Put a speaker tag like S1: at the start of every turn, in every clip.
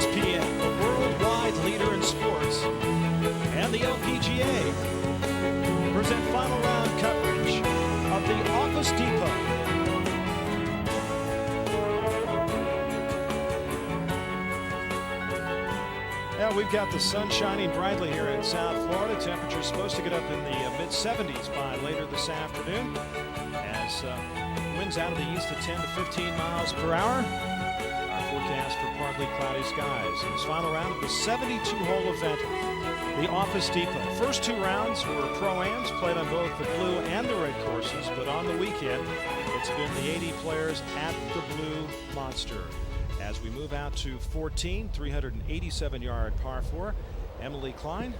S1: ESPN, the worldwide leader in sports, and the LPGA present final round coverage of the Office Depot. Now we've got the sun shining brightly here in South Florida. Temperature's supposed to get up in the mid-70s by later this afternoon as winds out of the east at 10 to 15 miles per hour. Our forecast for partly cloudy skies. In this final round of the 72-hole event, the Office Depot. First two rounds were pro-ams, played on both the blue and the red courses, but on the weekend, it's been the 80 players at the Blue Monster. As we move out to 14, 387-yard par 4, Emily Klein.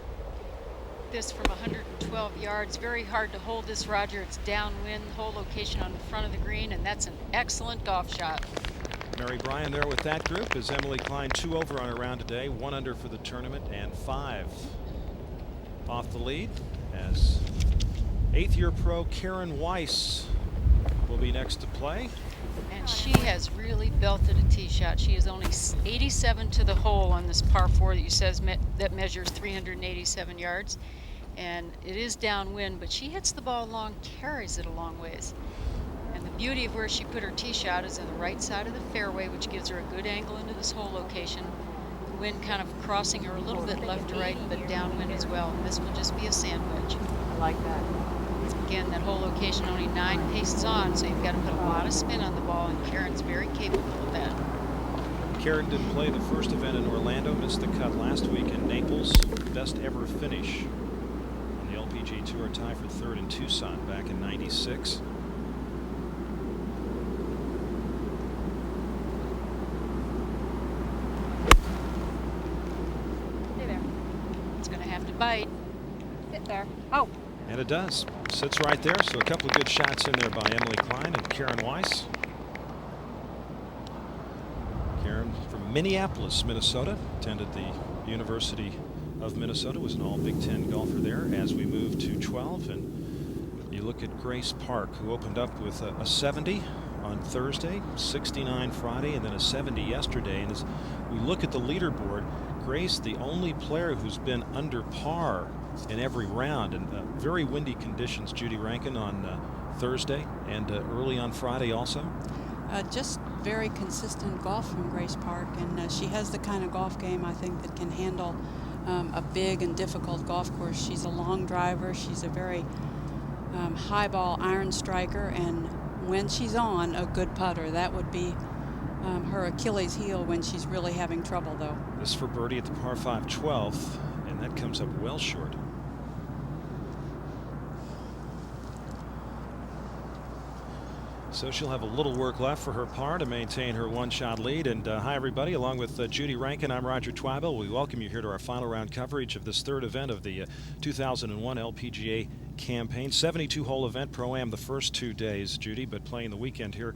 S2: This from 112 yards. Very hard to hold this, Roger. It's downwind, hole location on the front of the green, and that's an excellent golf shot.
S1: Mary Bryan there with that group as Emily Klein 2 over on her round today, 1 under for the tournament, and 5 off the lead as 8th-year pro Karen Weiss will be next to play.
S2: And she has really belted a tee shot. She is only 87 to the hole on this par 4 that you says that measures 387 yards. And it is downwind, but she hits the ball long, carries it a long ways. And the beauty of where she put her tee shot is on the right side of the fairway, which gives her a good angle into this hole location. The wind kind of crossing her a little bit left to right, but downwind as well. And this will just be a sandwich.
S3: I like that.
S2: Again, that whole location only 9 paces on, so you've got to put a lot of spin on the ball, and Karen's very capable of that.
S1: Karen didn't play the first event in Orlando, missed the cut last week in Naples. Best ever finish on the LPGA Tour, tie for 3rd in Tucson back in '96.
S2: Hey there. It's going to have to bite. Sit there. Oh.
S1: And it does. Sits right there, so a couple of good shots in there by Emily Klein and Karen Weiss. Karen from Minneapolis, Minnesota, attended the University of Minnesota, was an all Big Ten golfer there. As we move to 12, and you look at Grace Park, who opened up with a 70 on Thursday, 69 Friday, and then a 70 yesterday. And as we look at the leaderboard, Grace, the only player who's been under par in every round, and very windy conditions. Judy Rankin on Thursday and early on Friday also.
S3: Just very consistent golf from Grace Park, and she has the kind of golf game I think that can handle a big and difficult golf course. She's a long driver. She's a very high ball iron striker, and when she's on, a good putter. That would be her Achilles heel when she's really having trouble, though.
S1: This for birdie at the par 5 12th, and that comes up well short. So she'll have a little work left for her par to maintain her one-shot lead. And hi, everybody. Along with Judy Rankin, I'm Roger Twibell. We welcome you here to our final round coverage of this 3rd event of the 2001 LPGA campaign. 72-hole event, Pro-Am the first 2 days, Judy, but playing the weekend here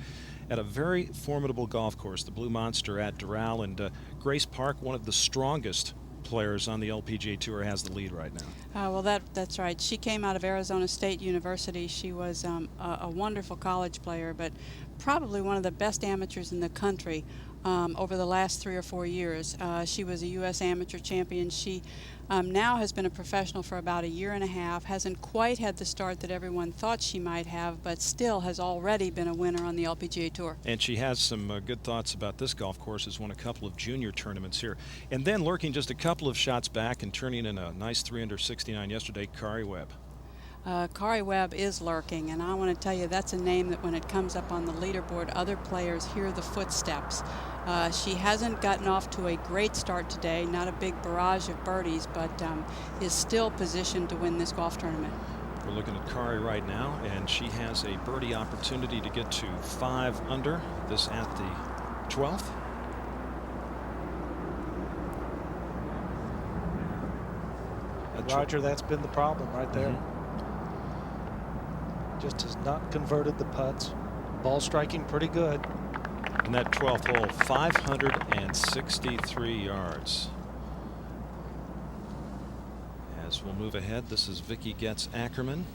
S1: at a very formidable golf course, the Blue Monster at Doral. And Grace Park, one of the strongest players on the LPGA Tour, has the lead right now.
S3: Well, that's right. She came out of Arizona State University. She was a wonderful college player, but probably one of the best amateurs in the country over the last 3 or 4 years. She was a U.S. amateur champion. She now has been a professional for about a year and a half, hasn't quite had the start that everyone thought she might have, but still has already been a winner on the LPGA Tour.
S1: And she has some good thoughts about this golf course, has won a couple of junior tournaments here. And then lurking just a couple of shots back and turning in a nice 369 yesterday, Kari Webb.
S3: Kari Webb is lurking, and I want to tell you that's a name that when it comes up on the leaderboard, other players hear the footsteps. She hasn't gotten off to a great start today, not a big barrage of birdies, but is still positioned to win this golf tournament.
S1: We're looking at Kari right now, and she has a birdie opportunity to get to 5 under, this at the 12th.
S4: Roger, that's been the problem right there. Just has not converted the putts. Ball striking pretty good.
S1: And that 12th hole, 563 yards. As we'll move ahead, this is Vicky Getz Ackerman.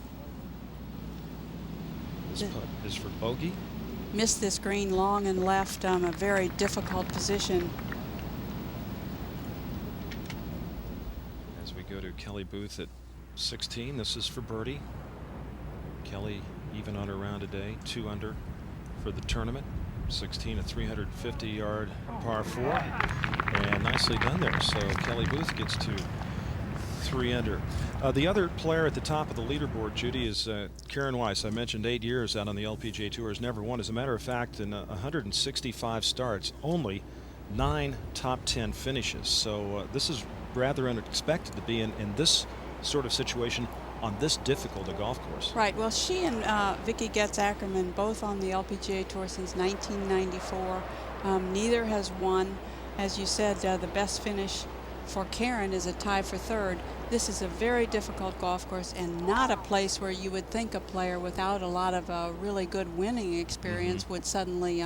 S1: This putt is for bogey.
S3: Missed this green long and left, a very difficult position.
S1: go to Kelly Booth at 16. This is for birdie. Kelly even on her round today, 2 under for the tournament. 16, a 350-yard par 4, and nicely done there. So Kelly Booth gets to 3 under. The other player at the top of the leaderboard, Judy, is Karen Weiss. I mentioned 8 years out on the LPGA Tour, has never won. As a matter of fact, in 165 starts, only 9 top 10 finishes. So this is rather unexpected to be in this sort of situation on this difficult a golf course.
S3: Right. Well, she and Vicky Getz-Ackerman both on the LPGA Tour since 1994. Neither has won. As you said, the best finish for Karen is a tie for 3rd. This is a very difficult golf course and not a place where you would think a player without a lot of really good winning experience would suddenly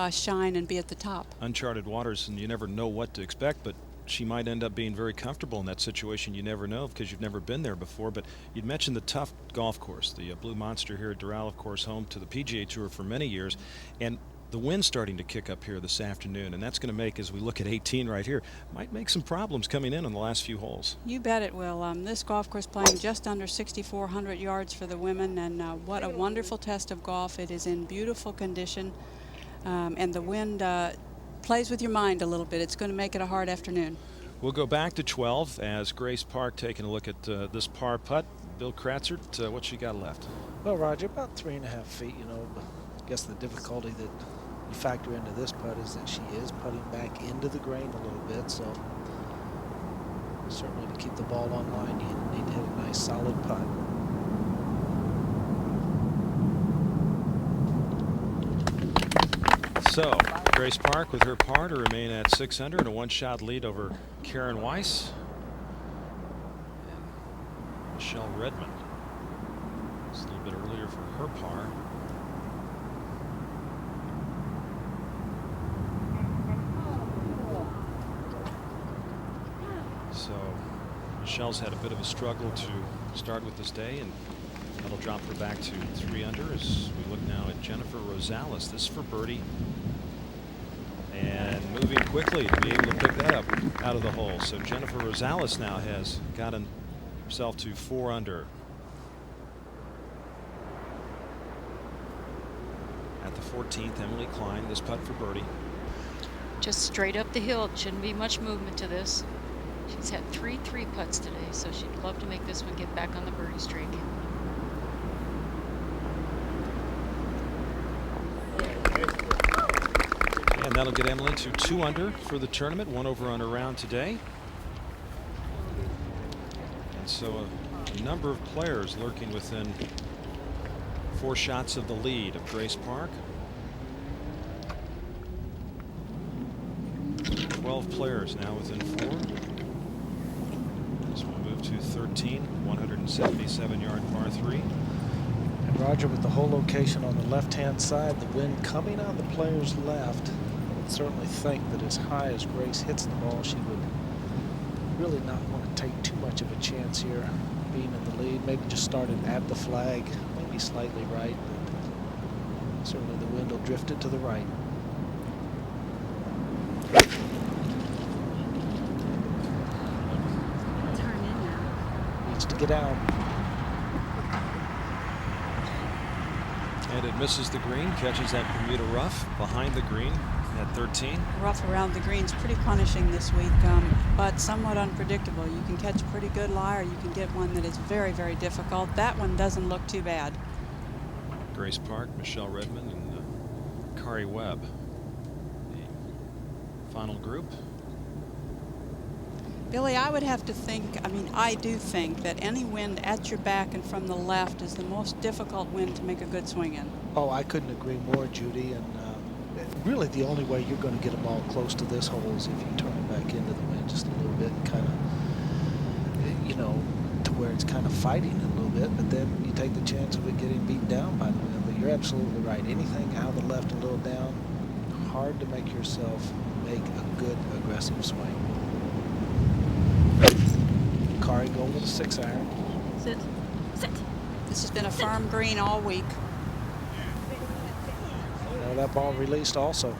S3: shine and be at the top.
S1: Uncharted waters, and you never know what to expect, but she might end up being very comfortable in that situation. You never know because you've never been there before. But you'd mentioned the tough golf course, the Blue Monster here at Doral, of course, home to the PGA Tour for many years. And the wind's starting to kick up here this afternoon, and that's going to make, as we look at 18 right here, might make some problems coming in on the last few holes.
S3: You bet it will. This golf course playing just under 6,400 yards for the women, and what a wonderful test of golf. It is in beautiful condition, and the wind plays with your mind a little bit. It's going to make it a hard afternoon.
S1: We'll go back to 12 as Grace Park taking a look at this par putt. Bill Kratzert, what she got left?
S4: Well, Roger, about 3.5 feet, you know. But I guess the difficulty that you factor into this putt is that she is putting back into the grain a little bit. So certainly to keep the ball on line, you need to hit a nice solid putt.
S1: So Grace Park with her par to remain at 6 under and a 1-shot lead over Karen Weiss and Michelle Redmond. It's a little bit earlier for her par. So Michelle's had a bit of a struggle to start with this day, and that'll drop her back to 3 under as we look now at Jennifer Rosales. This for birdie. And moving quickly to be able to pick that up out of the hole. So Jennifer Rosales now has gotten herself to 4 under. At the 14th, Emily Klein, this putt for birdie.
S2: Just straight up the hill. Shouldn't be much movement to this. She's had 3 putts today, so she'd love to make this one get back on the birdie streak.
S1: And that'll get Emily to 2 under for the tournament, 1 over on her round today. And so a number of players lurking within 4 shots of the lead of Grace Park. 12 players now within 4. This will move to 13, 177-yard par 3.
S4: And Roger, with the whole location on the left-hand side, the wind coming on the player's left, I would certainly think that as high as Grace hits the ball, she would really not want to take too much of a chance here being in the lead. Maybe just starting at the flag, maybe slightly right, but certainly the wind will drift it to the right. Needs to get out.
S1: And it misses the green, catches that Bermuda rough behind the green at 13.
S3: Rough around the green's pretty punishing this week, but somewhat unpredictable. You can catch a pretty good lie, or you can get one that is very, very difficult. That one doesn't look too bad.
S1: Grace Park, Michelle Redmond, and Kari Webb. The final group.
S3: Billy, I would have to think, I do think that any wind at your back and from the left is the most difficult wind to make a good swing in.
S4: Oh, I couldn't agree more, Judy. And really the only way you're going to get a ball close to this hole is if you turn it back into the wind just a little bit and kind of, you know, to where it's kind of fighting a little bit, but then you take the chance of it getting beat down by the wind. But you're absolutely right. Anything out of the left a little down, hard to make yourself make a good aggressive swing. Kari going with a 6-iron.
S5: Sit. Sit.
S3: This has been a firm green all week.
S4: Well, that ball released also.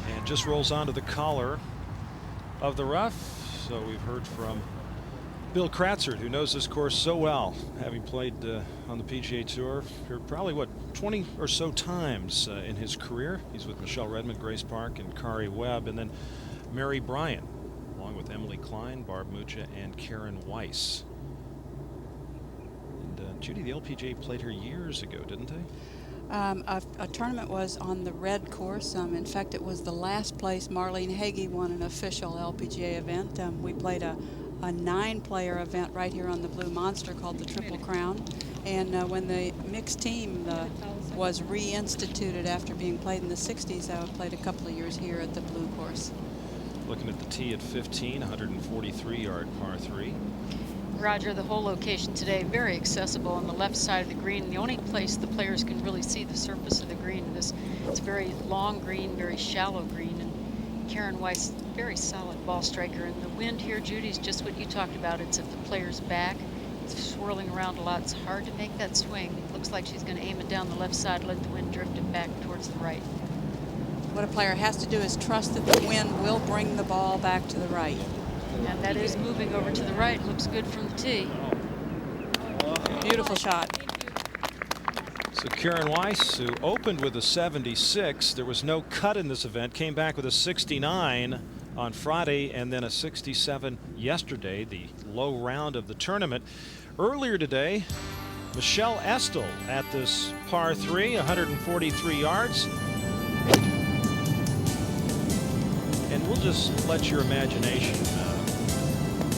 S1: And just rolls onto the collar of the rough. So we've heard from Bill Kratzert, who knows this course so well, having played on the PGA Tour for probably, what, 20 or so times in his career. He's with Michelle Redmond, Grace Park, and Kari Webb, and then Mary Bryan, along with Emily Klein, Barb Mucha, and Karen Weiss. And Judy, the LPGA played her years ago, didn't they?
S3: A tournament was on the red course. In fact, it was the last place Marlene Hagee won an official LPGA event. We played a 9-player event right here on the Blue Monster called the Triple Crown. And when the mixed team was reinstituted after being played in the 60s, I played a couple of years here at the Blue course.
S1: Looking at the tee at 15, 143-yard par 3.
S2: Roger, the whole location today very accessible on the left side of the green. The only place the players can really see the surface of the green. It's a very long green, very shallow green. And Karen Weiss, very solid ball striker. And the wind here, Judy, is just what you talked about. It's at the player's back. It's swirling around a lot. It's hard to make that swing. It looks like she's going to aim it down the left side, let the wind drift it back towards the right.
S3: What a player has to do is trust that the wind will bring the ball back to the right.
S2: And that is moving over to the right. Looks good from the tee.
S3: Beautiful shot.
S1: So Karen Weiss, who opened with a 76, there was no cut in this event, came back with a 69 on Friday and then a 67 yesterday, the low round of the tournament. Earlier today, Michelle Estel at this par 3, 143 yards. And we'll just let your imagination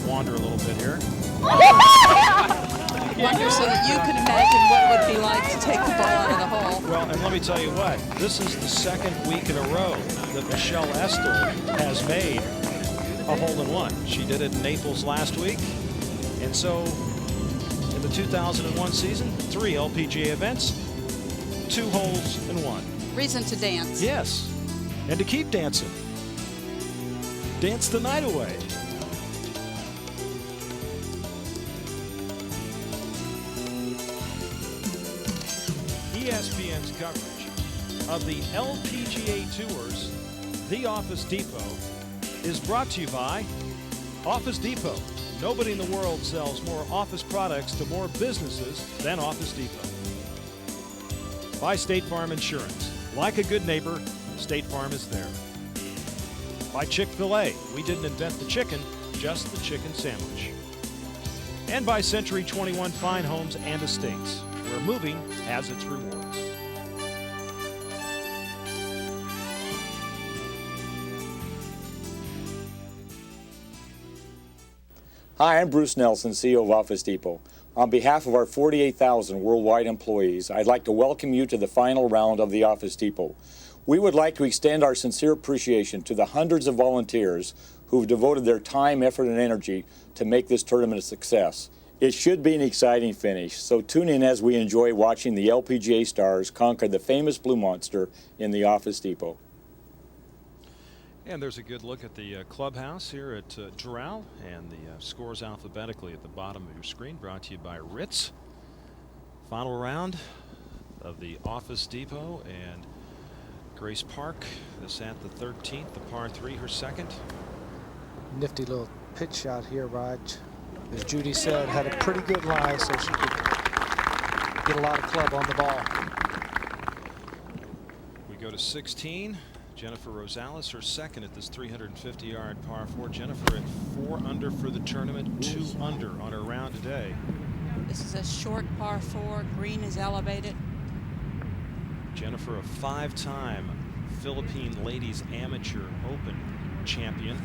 S1: wander a little bit here.
S3: Wonder so that you can imagine what it would be like to take the ball out of the hole.
S1: Well, and let me tell you what, this is the second week in a row that Michelle Estel has made a hole-in-one. She did it in Naples last week. And so in the 2001 season, 3 LPGA events, 2 holes in 1.
S3: Reason to dance.
S1: Yes, and to keep dancing. Dance the night away. ESPN's coverage of the LPGA Tour's The Office Depot is brought to you by Office Depot. Nobody in the world sells more office products to more businesses than Office Depot. By State Farm Insurance. Like a good neighbor, State Farm is there. By Chick-fil-A. We didn't invent the chicken, just the chicken sandwich. And by Century 21 Fine Homes and Estates, where moving has its rewards.
S5: Hi, I'm Bruce Nelson, CEO of Office Depot. On behalf of our 48,000 worldwide employees, I'd like to welcome you to the final round of the Office Depot. We would like to extend our sincere appreciation to the hundreds of volunteers who've devoted their time, effort, and energy to make this tournament a success. It should be an exciting finish, so tune in as we enjoy watching the LPGA stars conquer the famous Blue Monster in the Office Depot.
S1: And there's a good look at the clubhouse here at Doral, and the scores alphabetically at the bottom of your screen, brought to you by Ritz. Final round of the Office Depot, and Grace Park, this at the 13th, the par 3, her second.
S4: Nifty little pitch shot here, Raj. As Judy said, had a pretty good lie, so she could get a lot of club on the ball.
S1: We go to 16. Jennifer Rosales, her second at this 350-yard par 4. Jennifer at 4 under for the tournament, 2 under on her round today.
S3: This is a short par 4. Green is elevated.
S1: Jennifer, a 5-time Philippine Ladies Amateur Open champion.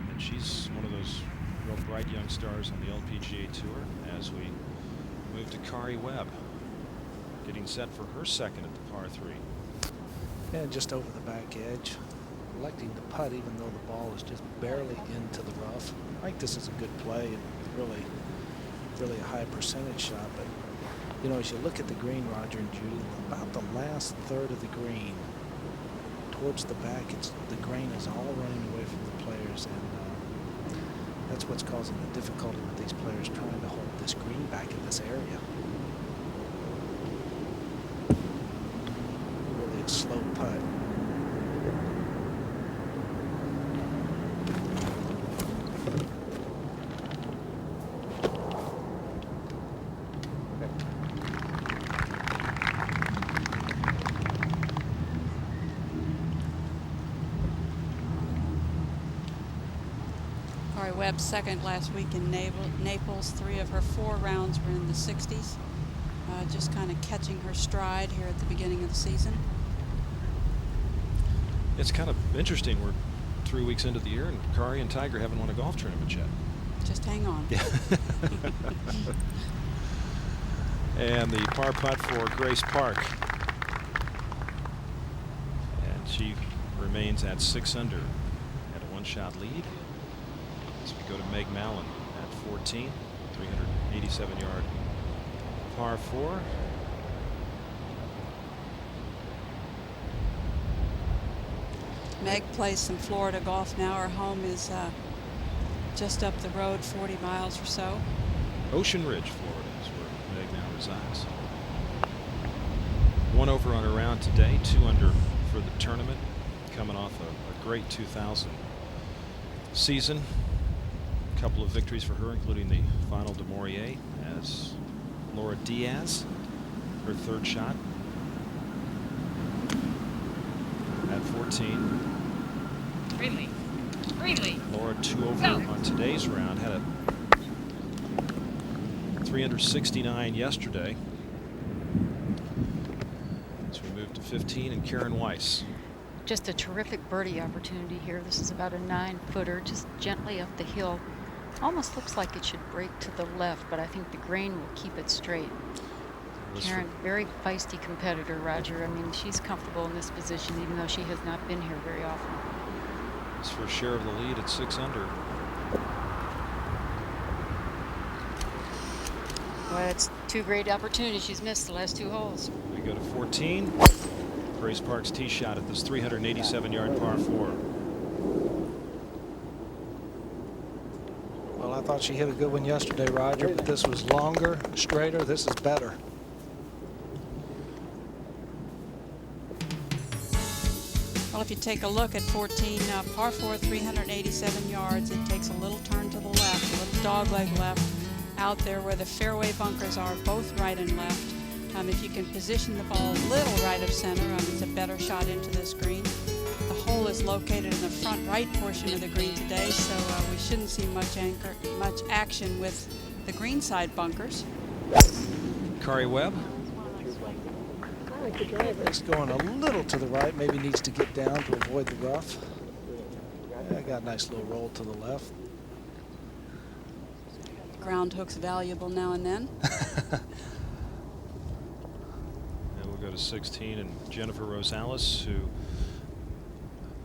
S1: And she's one of those real bright young stars on the LPGA Tour as we move to Kari Webb, getting set for her second at the par 3.
S4: And just over the back edge, electing to putt even though the ball is just barely into the rough. I think this is a good play and really a high percentage shot. But you know, as you look at the green, Roger and Judy, about the last third of the green, towards the back, the grain is all running away from the players, and that's what's causing the difficulty with these players trying to hold this green back in this area. Really a slow putt.
S3: Corey Webb second last week in Naples. 3 of her 4 rounds were in the 60s. Just kind of catching her stride here at the beginning of the season.
S1: It's kind of interesting. We're 3 weeks into the year, and Kari and Tiger haven't won a golf tournament yet.
S3: Just hang on.
S1: Yeah. And the par putt for Grace Park. And she remains at 6 under at a 1-shot lead. As we go to Meg Mallon at 14, 387-yard par 4.
S3: Meg plays some Florida golf now. Her home is just up the road 40 miles or so.
S1: Ocean Ridge, Florida is where Meg now resides. 1 over on her round today, 2 under for the tournament, coming off a great 2000 season. A couple of victories for her, including the final de Maurier, as Laura Diaz, her 3rd shot at 14.
S2: Really?
S1: Laura 2 over on today's round, had a 369 yesterday. So we move to 15, and Karen Weiss.
S2: Just a terrific birdie opportunity here. This is about a 9-footer, just gently up the hill. Almost looks like it should break to the left, but I think the grain will keep it straight. Karen, very feisty competitor, Roger. I mean, she's comfortable in this position, even though she has not been here very often.
S1: It's for share of the lead at 6 under.
S2: Well, it's 2 great opportunities she's missed the last 2 holes.
S1: We go to 14. Grace Park's tee shot at this 387-yard par 4.
S4: Well, I thought she hit a good one yesterday, Roger, but this was longer, straighter. This is better.
S3: Well, if you take a look at 14, par 4, 387 yards, it takes a little turn to the left, a little dogleg left, out there where the fairway bunkers are, both right and left. If you can position the ball a little right of center, it's a better shot into this green. The hole is located in the front right portion of the green today, so we shouldn't see much action with the green side bunkers.
S1: Kari Webb.
S4: It's going a little to the right, maybe needs to get down to avoid the rough. Yeah, got a nice little roll to the left.
S3: Ground hook's valuable now and then.
S1: And we'll go to 16, and Jennifer Rosales, who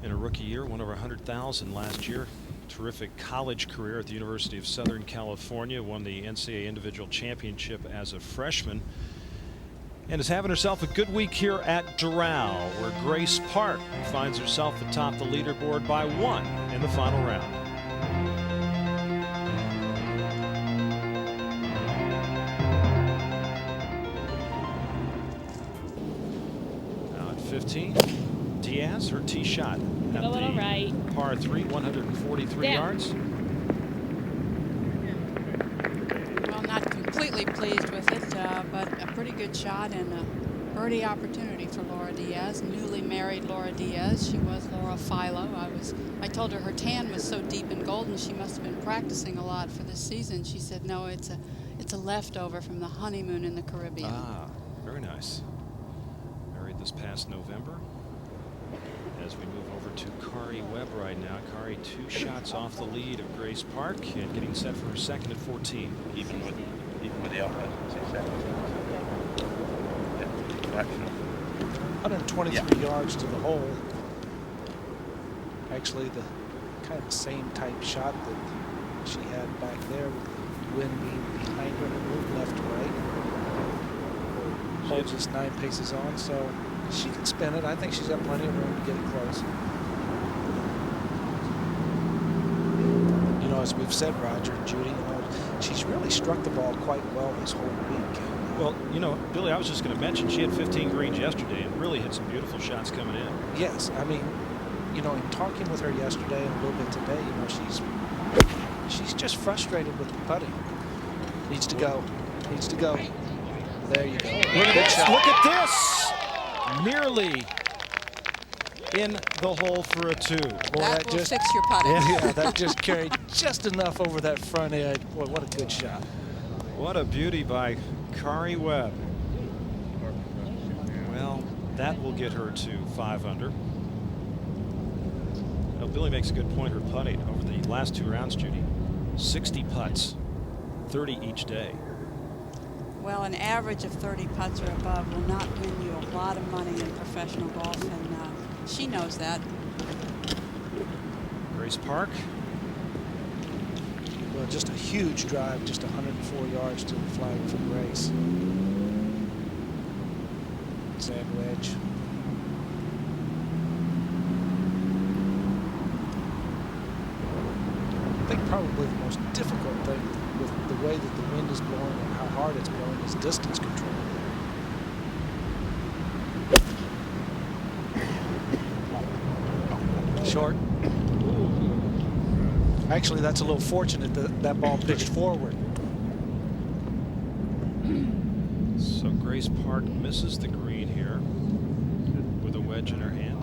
S1: in a rookie year won over 100,000 last year. Terrific college career at the University of Southern California, won the NCAA individual championship as a freshman, and is having herself a good week here at Doral, where Grace Park finds herself atop the leaderboard by 1 in the final round. Now at 15, Diaz, her tee shot at the par 3, 143 yards.
S3: Well, not completely pleased with it, but a pretty good shot and a birdie opportunity for Laura Diaz, newly married Laura Diaz. She was Laura Philo. I told her tan was so deep and golden she must have been practicing a lot for this season. She said no, it's a leftover from the honeymoon in the Caribbean.
S1: Ah, very nice. Married this past November. As we move over to Kari Webb right now. Kari 2 shots off the lead of Grace Park and getting set for her second at 14.
S6: Even with the offer, 6 seconds. Yeah, fractional.
S4: 123 yards to the hole. Actually, the kind of the same type shot that she had back there, with the wind being behind her, and move left to right. Hole just 9 paces on, so she can spin it. I think she's got plenty of room to get it close. You know, as we've said, Roger and Judy, she's really struck the ball quite well this whole week.
S1: Well, you know, Billy, I was just going to mention she had 15 greens yesterday and really hit some beautiful shots coming in.
S4: Yes, I mean, you know, in talking with her yesterday and a little bit today, you know, she's just frustrated with the putting. Needs to go. Needs to go. There you go.
S1: Look at this! Look at this! Nearly in the hole for a 2.
S4: Boy,
S3: that will fix your putting.
S4: Yeah, that just carried just enough over that front edge. Boy, what a good shot.
S1: What a beauty by Kari Webb. Well, that will get her to 5 under. Now, Billy makes a good point. Her putting over the last 2 rounds, Judy, 60 putts, 30 each day.
S3: Well, an average of 30 putts or above will not win you a lot of money in professional golf, and she knows that.
S1: Grace Park.
S4: Well, just a huge drive, just 104 yards to the flag for Grace. Sand wedge. I think probably the most difficult thing with the way that the wind is blowing and how hard it's blowing is distance control. Short. Actually, that's a little fortunate that that ball pitched forward.
S1: So Grace Park misses the green here with a wedge in her hand.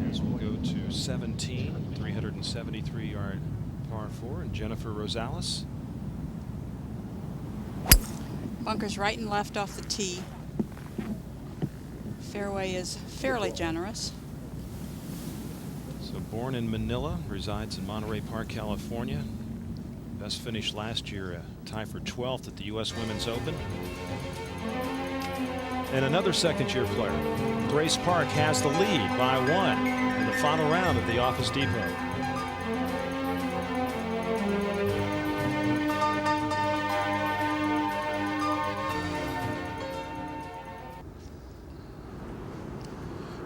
S1: As we'll go to 17, 373-yard par 4, and Jennifer Rosales.
S3: Bunkers right and left off the tee. Fairway is fairly generous.
S1: So born in Manila, resides in Monterey Park, California. Best finish last year, a tie for 12th at the U.S. Women's Open. And another second-year player. Grace Park has the lead by 1 in the final round of the Office Depot.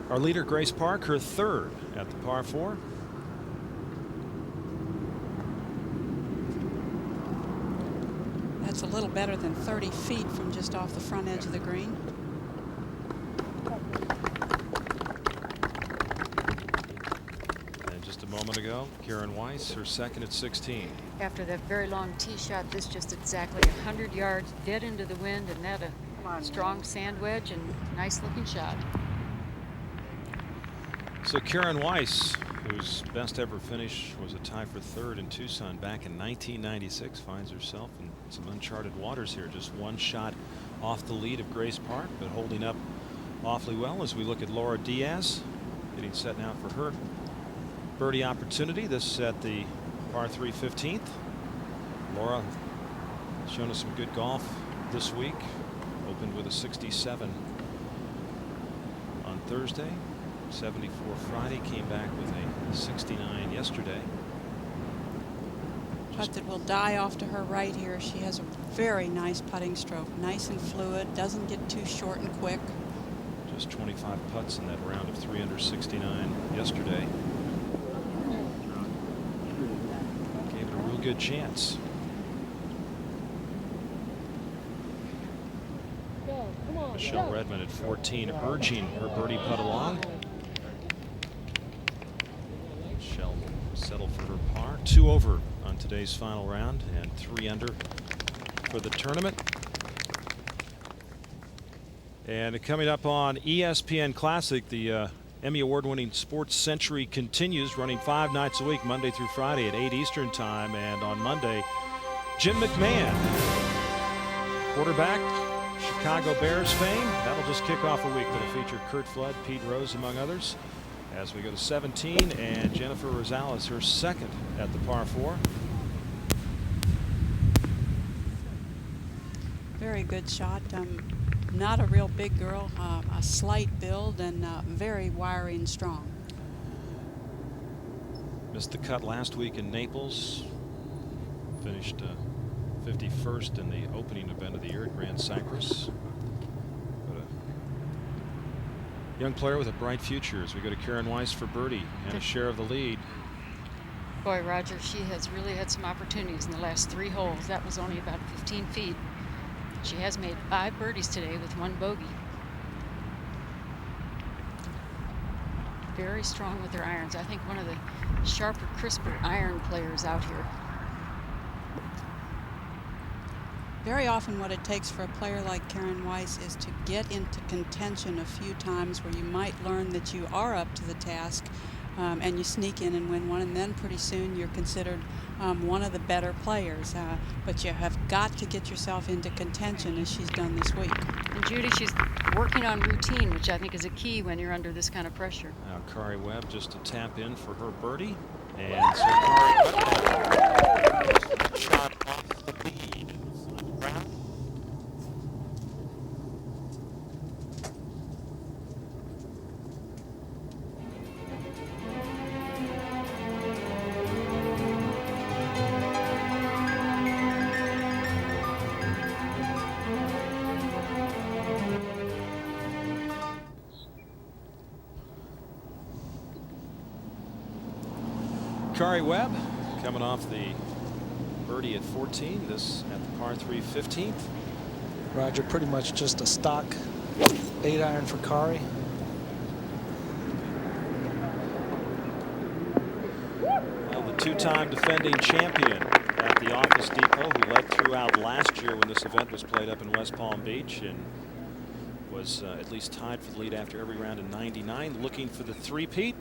S1: Our leader, Grace Park, her 3rd at the par 4.
S3: That's a little better than 30 feet from just off the front edge of the green.
S1: And just a moment ago, Karen Weiss, her 2nd at 16.
S2: After that very long tee shot, this just exactly 100 yards dead into the wind, and that a strong sand wedge and nice looking shot.
S1: So Karen Weiss, whose best ever finish was a tie for 3rd in Tucson back in 1996, finds herself in some uncharted waters here. Just 1 shot off the lead of Grace Park, but holding up awfully well as we look at Laura Diaz, getting set now for her birdie opportunity. This at the par 3 15th. Laura shown us some good golf this week. Opened with a 67 on Thursday. 74 Friday, came back with a 69 yesterday.
S3: Putt that will die off to her right here. She has a very nice putting stroke, nice and fluid, doesn't get too short and quick.
S1: Just 25 putts in that round of 3 under 69 yesterday. Gave it a real good chance. Michelle Redmond at 14, urging her birdie putt along. Michelle will settle for her par. 2 over on today's final round and 3 under for the tournament. And coming up on ESPN Classic, the Emmy Award-winning Sports Century continues, running 5 nights a week, Monday through Friday at 8 Eastern Time. And on Monday, Jim McMahon, quarterback, Chicago Bears fame. That'll just kick off a week that'll feature Curt Flood, Pete Rose, among others. As we go to 17, and Jennifer Rosales, her 2nd at the par 4.
S3: Very good shot. Not a real big girl, a slight build, and very wiry and strong.
S1: Missed the cut last week in Naples. Finished 51st in the opening event of the year at Grand Cypress. But a young player with a bright future as we go to Karen Weiss for birdie and a share of the lead.
S2: Boy, Roger, she has really had some opportunities in the last 3 holes. That was only about 15 feet. She has made 5 birdies today with 1 bogey. Very strong with her irons. I think one of the sharper, crisper iron players out here.
S3: Very often what it takes for a player like Karen Weiss is to get into contention a few times where you might learn that you are up to the task, and you sneak in and win one, and then pretty soon you're considered one of the better players. But you have got to get yourself into contention as she's done this week.
S2: And Judy, she's working on routine, which I think is a key when you're under this kind of pressure.
S1: Now Kari Webb just to tap in for her birdie. And so Kari Webb
S6: Shot off the lead. Round.
S1: Kari Webb coming off the birdie at 14, this at the par 3 15th.
S4: Roger, pretty much just a stock 8-iron for Kari.
S1: Well, the two-time defending champion at the Office Depot, who led throughout last year when this event was played up in West Palm Beach, and was at least tied for the lead after every round in '99, looking for the three-peat.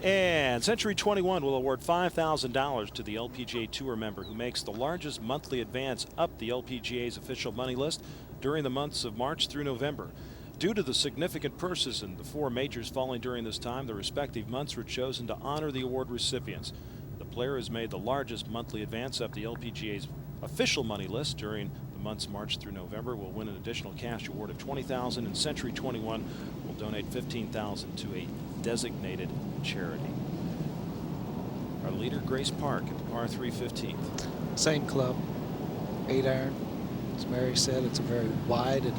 S1: And Century 21 will award $5,000 to the LPGA Tour member who makes the largest monthly advance up the LPGA's official money list during the months of March through November. Due to the significant purses in the 4 majors falling during this time, the respective months were chosen to honor the award recipients. The player has made the largest monthly advance up the LPGA's official money list during the months March through November will win an additional cash award of $20,000, and Century 21 will donate $15,000 to a designated charity. Our leader, Grace Park, at the par 3 15th.
S4: Same club, 8-iron. As Mary said, it's a very wide and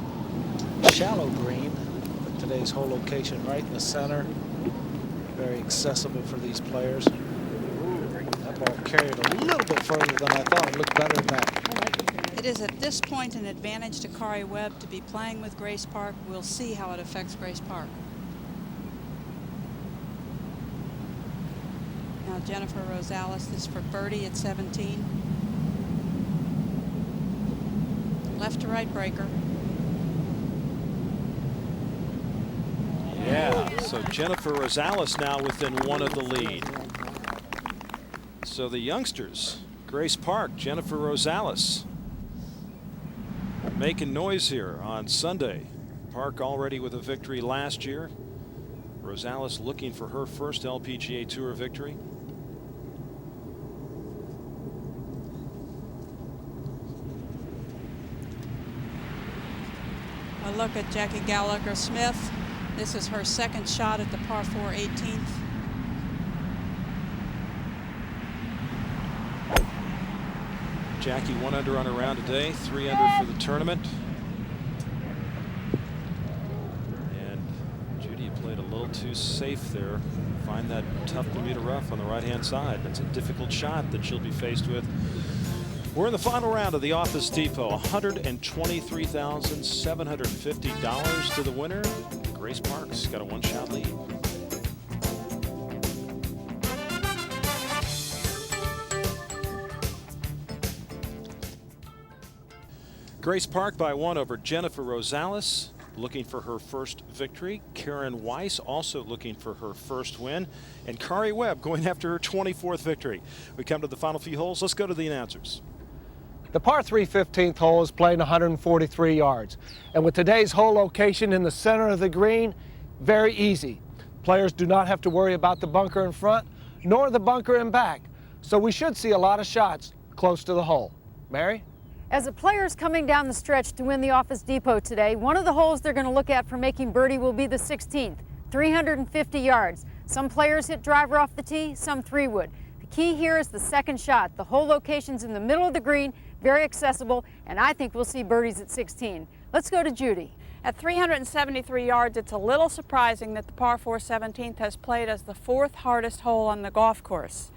S4: shallow green, but today's hole location right in the center, very accessible for these players. That ball carried a little bit further than I thought. It looked better than that.
S3: It is at this point an advantage to Kari Webb to be playing with Grace Park. We'll see how it affects Grace Park. Now Jennifer Rosales, this is for birdie at 17. Left to right breaker.
S1: Yeah, so Jennifer Rosales now within 1 of the lead. So the youngsters, Grace Park, Jennifer Rosales, making noise here on Sunday. Park already with a victory last year. Rosales looking for her first LPGA Tour victory.
S3: A look at Jackie Gallagher-Smith. This is her second shot at the par 4 18th.
S1: Jackie 1 under on her round today, 3 under for the tournament. And Judy played a little too safe there. Find that tough Bermuda rough on the right-hand side. That's a difficult shot that she'll be faced with. We're in the final round of the Office Depot. $123,750 to the winner. Grace Park's got a 1-shot lead. Grace Park by 1 over Jennifer Rosales, looking for her first victory. Karen Weiss also looking for her first win. And Kari Webb going after her 24th victory. We come to the final few holes. Let's go to the announcers.
S7: The par 3 15th hole is playing 143 yards. And with today's hole location in the center of the green, very easy. Players do not have to worry about the bunker in front, nor the bunker in back. So we should see a lot of shots close to the hole. Mary?
S8: As the players coming down the stretch to win the Office Depot today, one of the holes they're going to look at for making birdie will be the 16th, 350 yards. Some players hit driver off the tee, some 3-wood. The key here is the second shot. The hole location's in the middle of the green, very accessible, and I think we'll see birdies at 16. Let's go to Judy.
S9: At 373 yards, it's a little surprising that the par 4 17th has played as the 4th hardest hole on the golf course.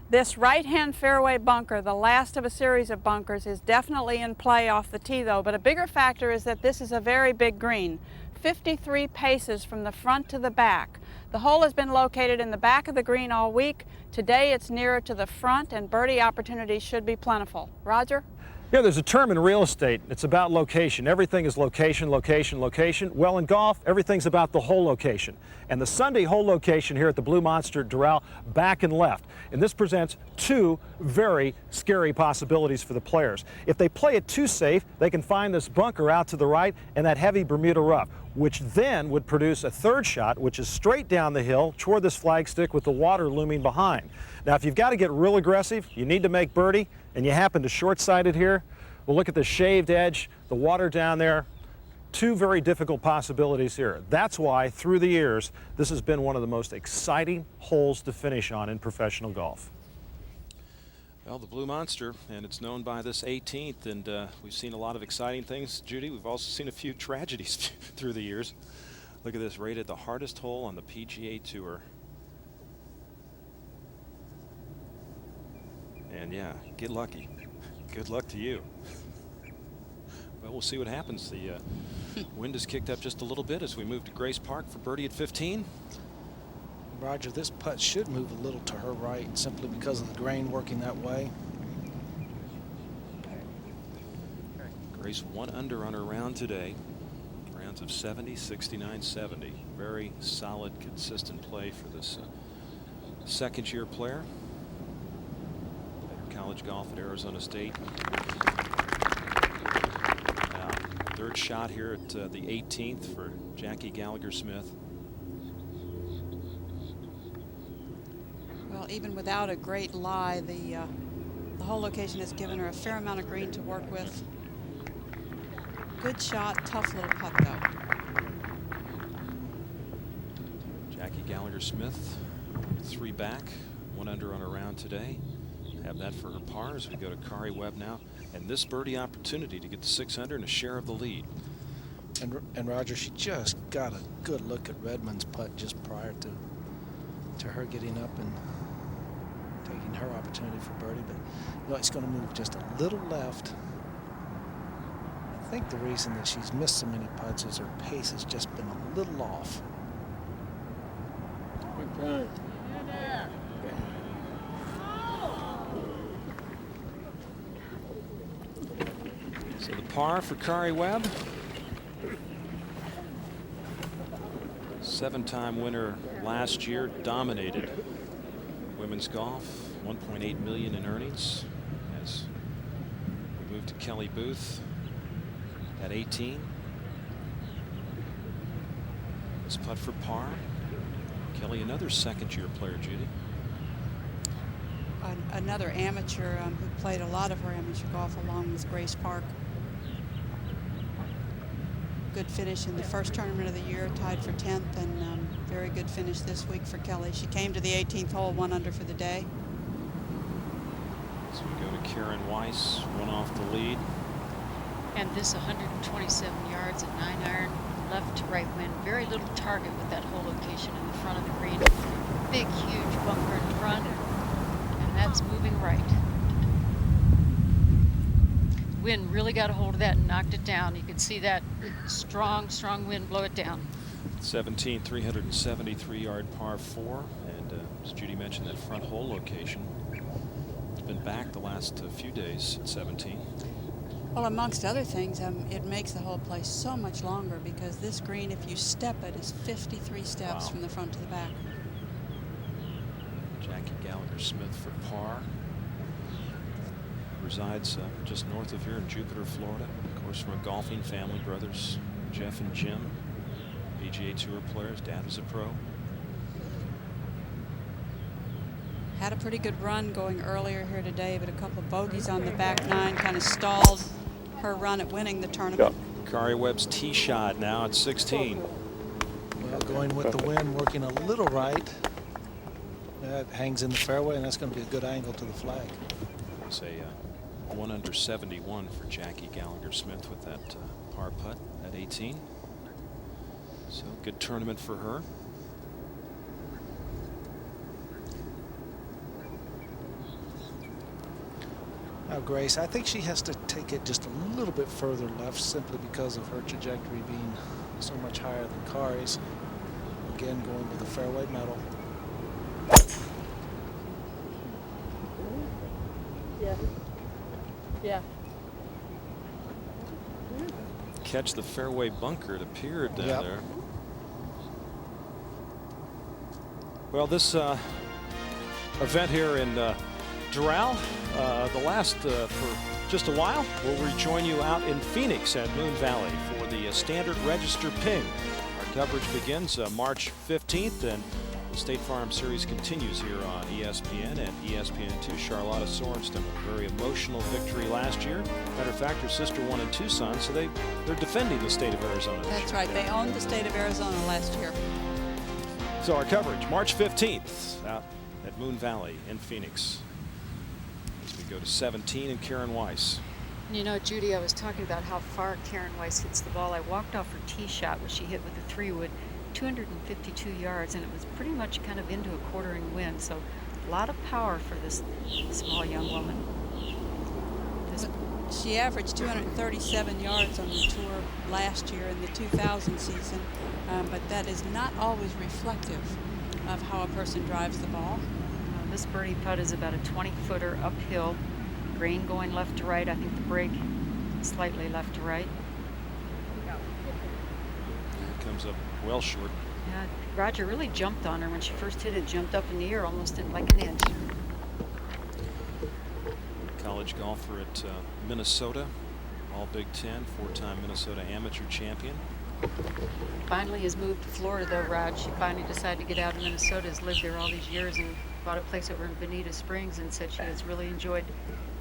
S9: This right-hand fairway bunker, the last of a series of bunkers, is definitely in play off the tee though, but a bigger factor is that this is a very big green, 53 paces from the front to the back. The hole has been located in the back of the green all week. Today it's nearer to the front and birdie opportunities should be plentiful. Roger?
S1: Yeah, there's a term in real estate. It's about location. Everything is location, location, location. Well, in golf, everything's about the hole location. And the Sunday hole location here at the Blue Monster Doral, back and left. And this presents two very scary possibilities for the players. If they play it too safe, they can find this bunker out to the right and that heavy Bermuda rough, which then would produce a third shot, which is straight down the hill toward this flagstick with the water looming behind. Now, if you've got to get real aggressive, you need to make birdie, and you happen to short-side it here, well, look at the shaved edge, the water down there. Two very difficult possibilities here. That's why, through the years, this has been one of the most exciting holes to finish on in professional golf. Well, the Blue Monster, and it's known by this 18th, and we've seen a lot of exciting things, Judy. We've also seen a few tragedies through the years. Look at this, rated the hardest hole on the PGA Tour. And yeah, get lucky. Good luck to you. Well, we'll see what happens. The wind has kicked up just a little bit as we move to Grace Park for birdie at 15.
S4: Roger, this putt should move a little to her right simply because of the grain working that way.
S1: Grace 1 under on her round today. Rounds of 70, 69, 70. Very solid, consistent play for this second-year player. College golf at Arizona State. Now, third shot here at the 18th for Jackie Gallagher-Smith.
S3: Well, even without a great lie, the hole location has given her a fair amount of green to work with. Good shot, tough little putt though.
S1: Jackie Gallagher-Smith, 3 back, 1 under on her round today. Have that for her par as we go to Kari Webb now, and this birdie opportunity to get to 600 and a share of the lead.
S4: And Roger, she just got a good look at Redmond's putt just prior to her getting up and taking her opportunity for birdie, but you know, it's going to move just a little left. I think the reason that she's missed so many putts is her pace has just been a little off.
S6: Good
S1: So the par for Kari Webb. 7-time winner last year, dominated women's golf, 1.8 million in earnings. As we move to Kelly Booth at 18. This putt for par. Kelly, another second-year player, Judy.
S3: Another amateur who played a lot of her amateur golf along with Grace Park. Good finish in the first tournament of the year, tied for 10th, and very good finish this week for Kelly. She came to the 18th hole, 1 under for the day.
S1: So we go to Karen Weiss, 1 off the lead.
S2: And this 127 yards at 9-iron, left to right wind. Very little target with that hole location in the front of the green. Big, huge bunker in front, and that's moving right. Wind really got a hold of that and knocked it down. You could see that strong wind blow it down.
S1: 17, 373-yard par 4, and as Judy mentioned, that front hole location has been back the last few days at 17.
S3: Well, amongst other things, it makes the whole place so much longer because this green, if you step it, is 53 steps from the front to the back.
S1: Jackie Gallagher-Smith for par. Resides just north of here in Jupiter, Florida. Of course, from a golfing family, brothers Jeff and Jim, PGA Tour players. Dad was a pro.
S3: Had a pretty good run going earlier here today, but a couple of bogeys on the back 9 kind of stalled her run at winning the tournament.
S1: Kari Webb's tee shot now at 16.
S4: Well, going with the wind, working a little right. That hangs in the fairway, and that's going to be a good angle to the flag.
S1: It's a 1 under 71 for Jackie Gallagher-Smith with that par putt at 18. So good tournament for her.
S4: Now, Grace, I think she has to take it just a little bit further left simply because of her trajectory being so much higher than Kari's. Again, going with the fairway metal.
S9: Yeah.
S1: catch the fairway bunker, it appeared down
S4: Yep.
S1: there. Well, this event here in Doral, the last for just a while. We'll rejoin you out in Phoenix at Moon Valley for the Standard Register Ping. Our coverage begins March 15th, and the State Farm Series continues here on ESPN and ESPN2. Charlotta Sorensen, a very emotional victory last year. Matter of fact, her sister won in Tucson, so they're defending the state of Arizona.
S3: That's right. They owned the state of Arizona last year.
S1: So our coverage, March 15th, out at Moon Valley in Phoenix. As we go to 17 and Karen Weiss.
S2: You know, Judy, I was talking about how far Karen Weiss hits the ball. I walked off her tee shot, which she hit with a 3-wood, 252 yards, and it was pretty much kind of into a quartering wind. So a lot of power for this small young woman.
S3: She averaged 237 yards on the tour last year in the 2000 season, but that is not always reflective of how a person drives the ball.
S2: This birdie putt is about a 20-footer uphill, green going left to right. I think the break slightly left to right.
S1: It comes up well short.
S2: Yeah, Roger really jumped on her when she first hit it, jumped up in the air almost in like an inch.
S1: College golfer at Minnesota, all Big Ten, 4-time Minnesota amateur champion.
S2: Finally has moved to Florida though, Rod. She finally decided to get out of Minnesota, has lived there all these years and bought a place over in Bonita Springs and said she has really enjoyed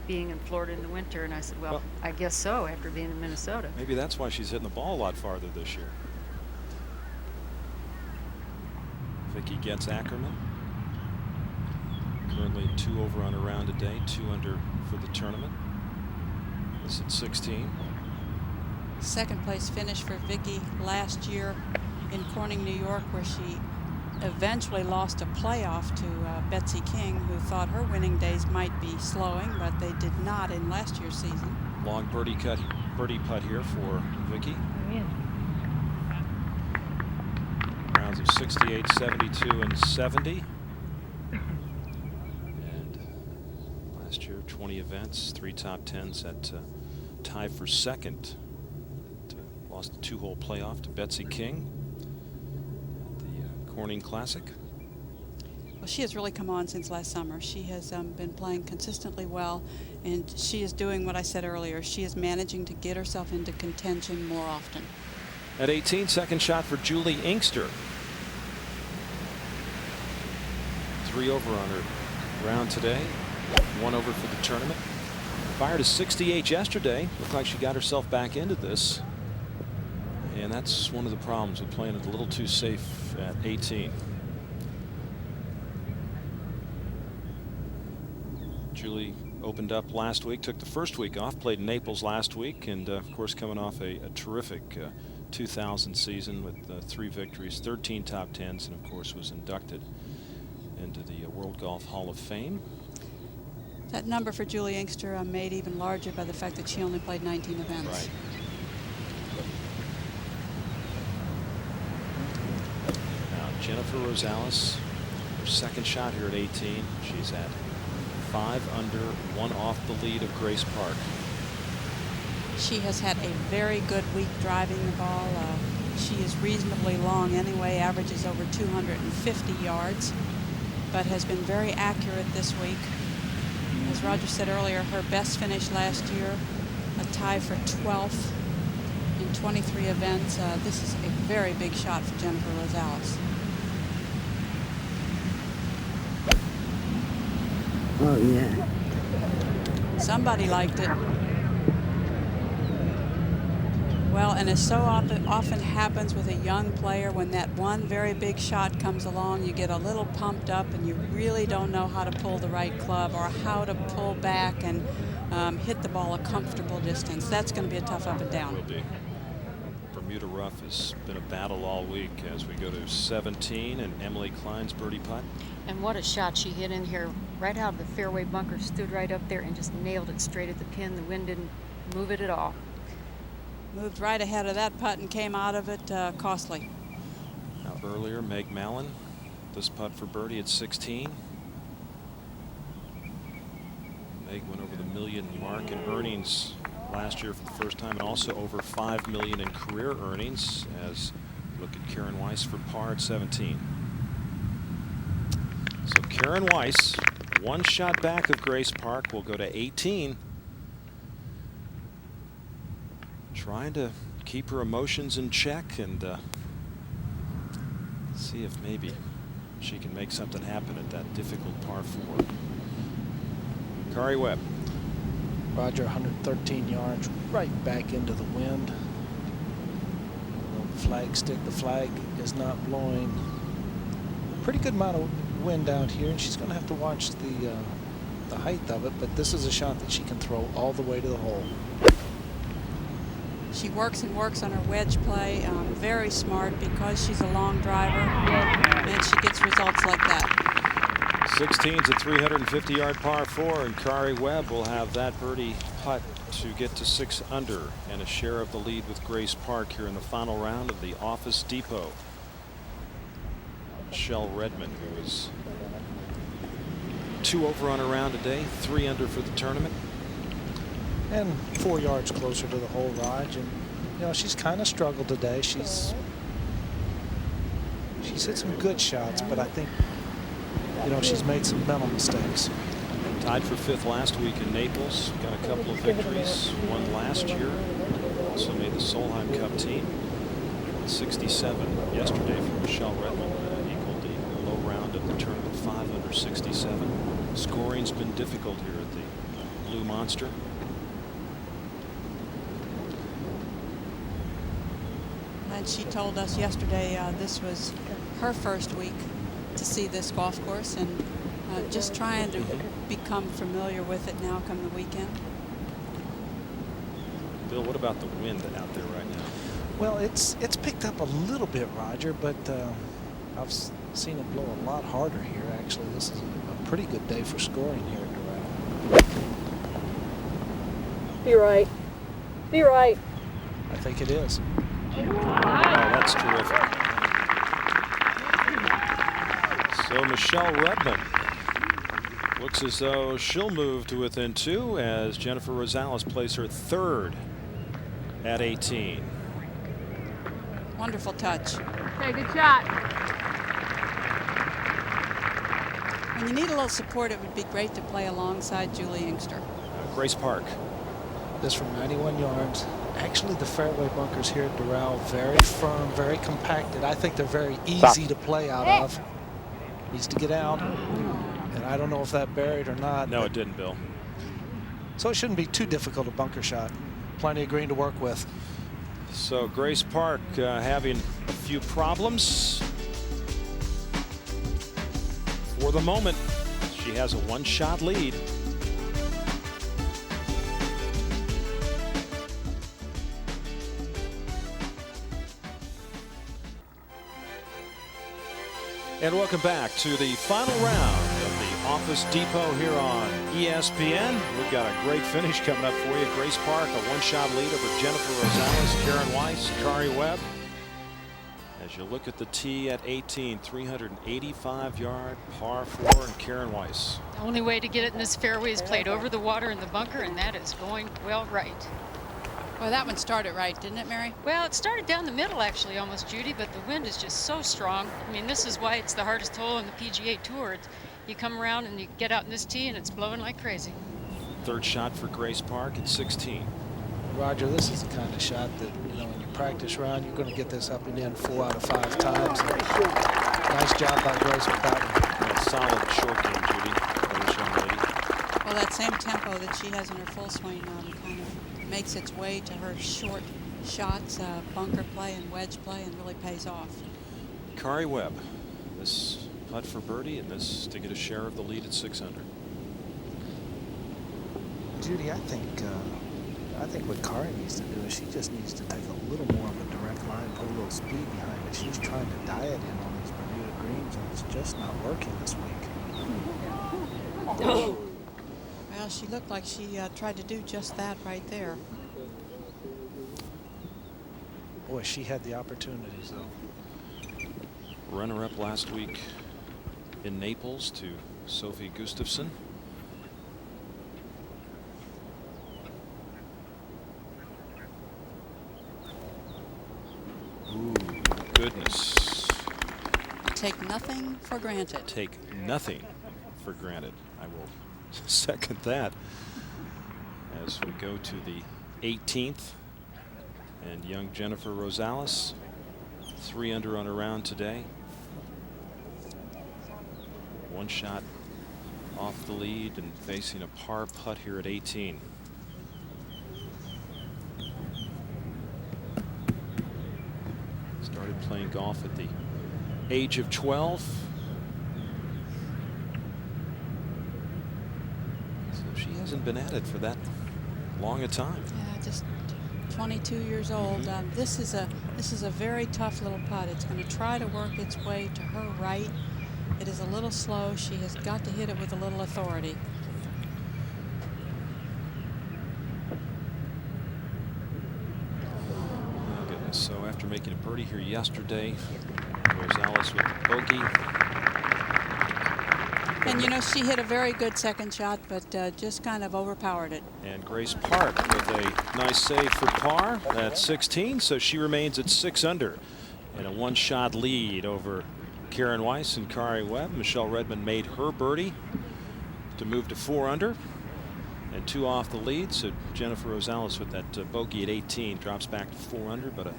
S2: being in Florida in the winter. And I said, well, I guess so after being in Minnesota.
S1: Maybe that's why she's hitting the ball a lot farther this year. Vicky Getz Ackerman. Currently 2 over on a round today, 2 under for the tournament. This at 16.
S3: Second place finish for Vicky last year in Corning, New York, where she eventually lost a playoff to Betsy King, who thought her winning days might be slowing, but they did not in last year's season.
S1: Long birdie putt here for Vicky. Rounds of 68, 72, and 70. And last year, 20 events, 3 top 10s at tie for second. Lost a 2-hole playoff to Betsy King at the Corning Classic.
S3: Well, she has really come on since last summer. She has been playing consistently well, and she is doing what I said earlier. She is managing to get herself into contention more often.
S1: At 18, second shot for Julie Inkster. 3 over on her round today, 1 over for the tournament. Fired a 68 yesterday. Looked like she got herself back into this. And that's one of the problems with playing it a little too safe at 18. Julie opened up last week, took the first week off, played in Naples last week, and of course coming off a terrific 2000 season with 3 victories, 13 top 10s, and of course was inducted into the World Golf Hall of Fame.
S3: That number for Julie Inkster made even larger by the fact that she only played 19 events.
S1: Right. Now Jennifer Rosales, her second shot here at 18. She's at 5 under, 1 off the lead of Grace Park.
S3: She has had a very good week driving the ball. She is reasonably long anyway, averages over 250 yards, but has been very accurate this week. As Roger said earlier, her best finish last year, a tie for 12th in 23 events. This is a very big shot for Jennifer Rosales.
S10: Oh, yeah.
S3: Somebody liked it. Well, and as so often happens with a young player, when that one very big shot comes along, you get a little pumped up and you really don't know how to pull the right club or how to pull back and hit the ball a comfortable distance. That's going to be a tough up and down.
S1: Will be. Bermuda Rough has been a battle all week as we go to 17 and Emily Klein's birdie putt.
S2: And what a shot she hit in here right out of the fairway bunker, stood right up there and just nailed it straight at the pin. The wind didn't move it at all.
S3: Moved right ahead of that putt and came out of it costly.
S1: Now earlier, Meg Mallon, this putt for birdie at 16. Meg went over the million mark in earnings last year for the first time, and also over $5 million in career earnings. As we look at Karen Weiss for par at 17. So Karen Weiss, one shot back of Grace Park, will go to 18. Trying to keep her emotions in check and see if maybe she can make something happen at that difficult par 4. Kari Webb.
S4: Roger, 113 yards right back into the wind. Flag stick, the flag is not blowing. Pretty good amount of wind out here, and she's going to have to watch the height of it, but this is a shot that she can throw all the way to the hole.
S3: She works and works on her wedge play. Very smart because she's a long driver, and she gets results like that.
S1: 16's a 350-yard par 4, and Kari Webb will have that birdie putt to get to 6 under and a share of the lead with Grace Park here in the final round of the Office Depot. Michelle Redmond, who is 2 over on her round today, 3 under for the tournament.
S4: And 4 yards closer to the hole, Raj. And, you know, she's kind of struggled today. She's hit some good shots, but I think, you know, she's made some mental mistakes.
S1: Tied for 5th last week in Naples. Got a couple of victories. Won last year. Also made the Solheim Cup team. 67 yesterday for Michelle Redmond. Equaled the low round of the tournament, 5 under 67. Scoring's been difficult here at the Blue Monster.
S3: And she told us yesterday this was her first week to see this golf course, and just trying to become familiar with it now come the weekend.
S1: Bill, what about the wind out there right now?
S4: Well, it's picked up a little bit, Roger, but I've seen it blow a lot harder here. Actually, this is a pretty good day for scoring here at Doral.
S8: Be right. Be right.
S4: I think it is.
S1: Oh, that's terrific. So Michelle Redmond looks as though she'll move to within 2 as Jennifer Rosales plays her 3rd at 18.
S3: Wonderful touch.
S8: Okay, good shot.
S3: When you need a little support, it would be great to play alongside Julie Inkster.
S1: Grace Park.
S4: This from 91 yards. Actually, the fairway bunkers here at Doral, very firm, very compacted. I think they're very easy to play out of. Needs to get out. And I don't know if that buried or not.
S1: No, it didn't, Bill.
S4: So it shouldn't be too difficult a bunker shot. Plenty of green to work with.
S1: So Grace Park having a few problems. For the moment, she has a 1-shot lead. And welcome back to the final round of the Office Depot here on ESPN. We've got a great finish coming up for you. Grace Park, a 1-shot lead over Jennifer Rosales, Karen Weiss, Kari Webb. As you look at the tee at 18, 385-yard par 4, and Karen Weiss.
S2: The only way to get it in this fairway is played over the water in the bunker, and that is going well right.
S3: Well, that one started right, didn't it, Mary?
S2: Well, it started down the middle actually almost, Judy, but the wind is just so strong. I mean, this is why it's the hardest hole in the PGA Tour. You come around and you get out in this tee and it's blowing like crazy.
S1: 3rd shot for Grace Park at 16.
S4: Roger, this is the kind of shot that, you know, in your practice round, you're going to get this up and in 4 out of 5 times. Nice job by Grace with that one.
S1: A solid short game, Judy, for this young lady.
S3: Well, that same tempo that she has in her full swing kind of makes its way to her short shots, bunker play and wedge play, and really pays off.
S1: Kari Webb, this putt for birdie, and this to get a share of the lead at 6 under.
S4: Judy, I think what Kari needs to do is she just needs to take a little more of a direct line, put a little speed behind it. She's trying to diet in on these Bermuda greens, and it's just not working this week.
S3: Well, she looked like she tried to do just that right there.
S4: Boy, she had the opportunities, though.
S1: Runner-up last week in Naples to Sophie Gustafsson.
S3: nothing for granted.
S1: Take nothing for granted. I will second that. As we go to the 18th, and young Jennifer Rosales, 3 under on a round today. One shot off the lead and facing a par putt here at 18. Started playing golf at the age of 12. So she hasn't been at it for that long a time.
S3: Yeah, just 22 years old. This is a very tough little putt. It's going to try to work its way to her right. It is a little slow. She has got to hit it with a little authority.
S1: Oh goodness. So after making a birdie here yesterday, Rosales with the bogey.
S3: And you know, she hit a very good second shot, but just kind of overpowered it.
S1: And Grace Park with a nice save for par at 16, so she remains at 6 under and a 1-shot lead over Karen Weiss and Kari Webb. Michelle Redmond made her birdie to move to 4 under and 2 off the lead. So Jennifer Rosales with that bogey at 18 drops back to 4 under, but a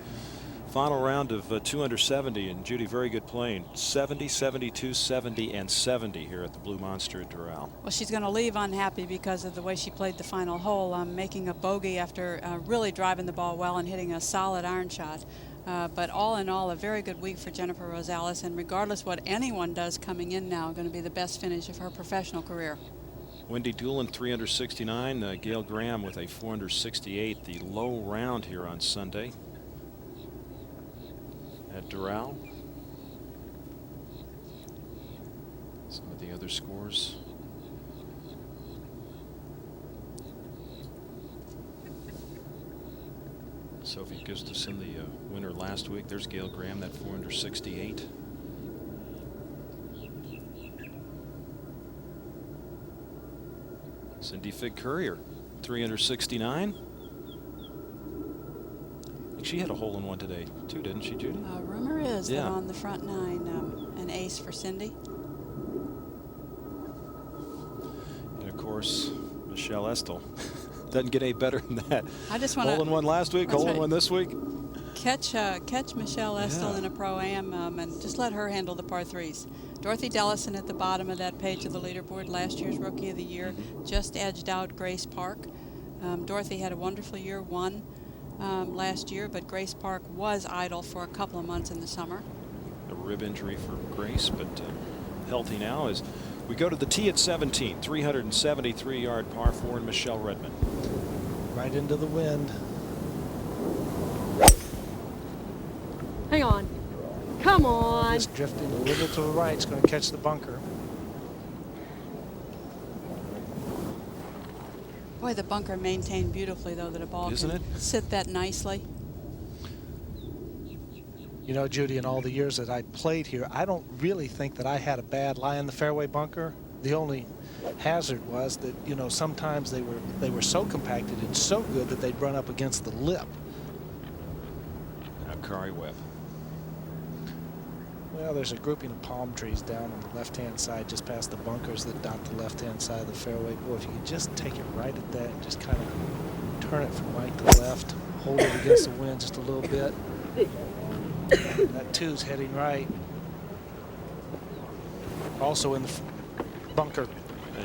S1: final round of 2 under 70, and Judy, very good playing. 70, 72, 70, and 70 here at the Blue Monster at Doral.
S3: Well, she's going to leave unhappy because of the way she played the final hole, making a bogey after really driving the ball well and hitting a solid iron shot. But all in all, a very good week for Jennifer Rosales, and regardless what anyone does coming in now, going to be the best finish of her professional career.
S1: Wendy Doolan 3 under 69, Gail Graham with a 4 under 68, the low round here on Sunday at Doral. Some of the other scores. Sophie Gustafson, the winner last week. There's Gail Graham, that 4 under 68. Cindy Fig Courier, 3 under 69. I think she had a hole-in-one today, too, didn't she, Judy?
S3: Rumor is that on the front 9, an ace for Cindy.
S1: And, of course, Michelle Estel. Doesn't get any better than that.
S3: I just want to
S1: hole-in-one last week, hole-in-one this week.
S3: Catch Michelle Estel in a Pro-Am and just let her handle the par 3s. Dorothy Dellison at the bottom of that page of the leaderboard, last year's Rookie of the Year, just edged out Grace Park. Dorothy had a wonderful year, won last year, but Grace Park was idle for a couple of months in the summer.
S1: A rib injury for Grace, but healthy now as we go to the tee at 17, 373-yard par 4, and Michelle Redmond.
S4: Right into the wind.
S10: Hang on. Come on.
S4: Just drifting a little to the right. It's going to catch the bunker.
S3: Boy, the bunker maintained beautifully, though, that a ball
S1: Isn't
S3: can
S1: it?
S3: sit that nicely.
S4: You know, Judy, in all the years that I played here, I don't really think that I had a bad lie in the fairway bunker. The only hazard was that, you know, sometimes they were so compacted and so good that they'd run up against the lip.
S1: Now Kari Webb.
S4: Well, there's a grouping of palm trees down on the left-hand side, just past the bunkers that dot the left-hand side of the fairway. Boy, if you could just take it right at that and just kind of turn it from right to left, hold it against the wind just a little bit. That 2's heading right. Also in the bunker.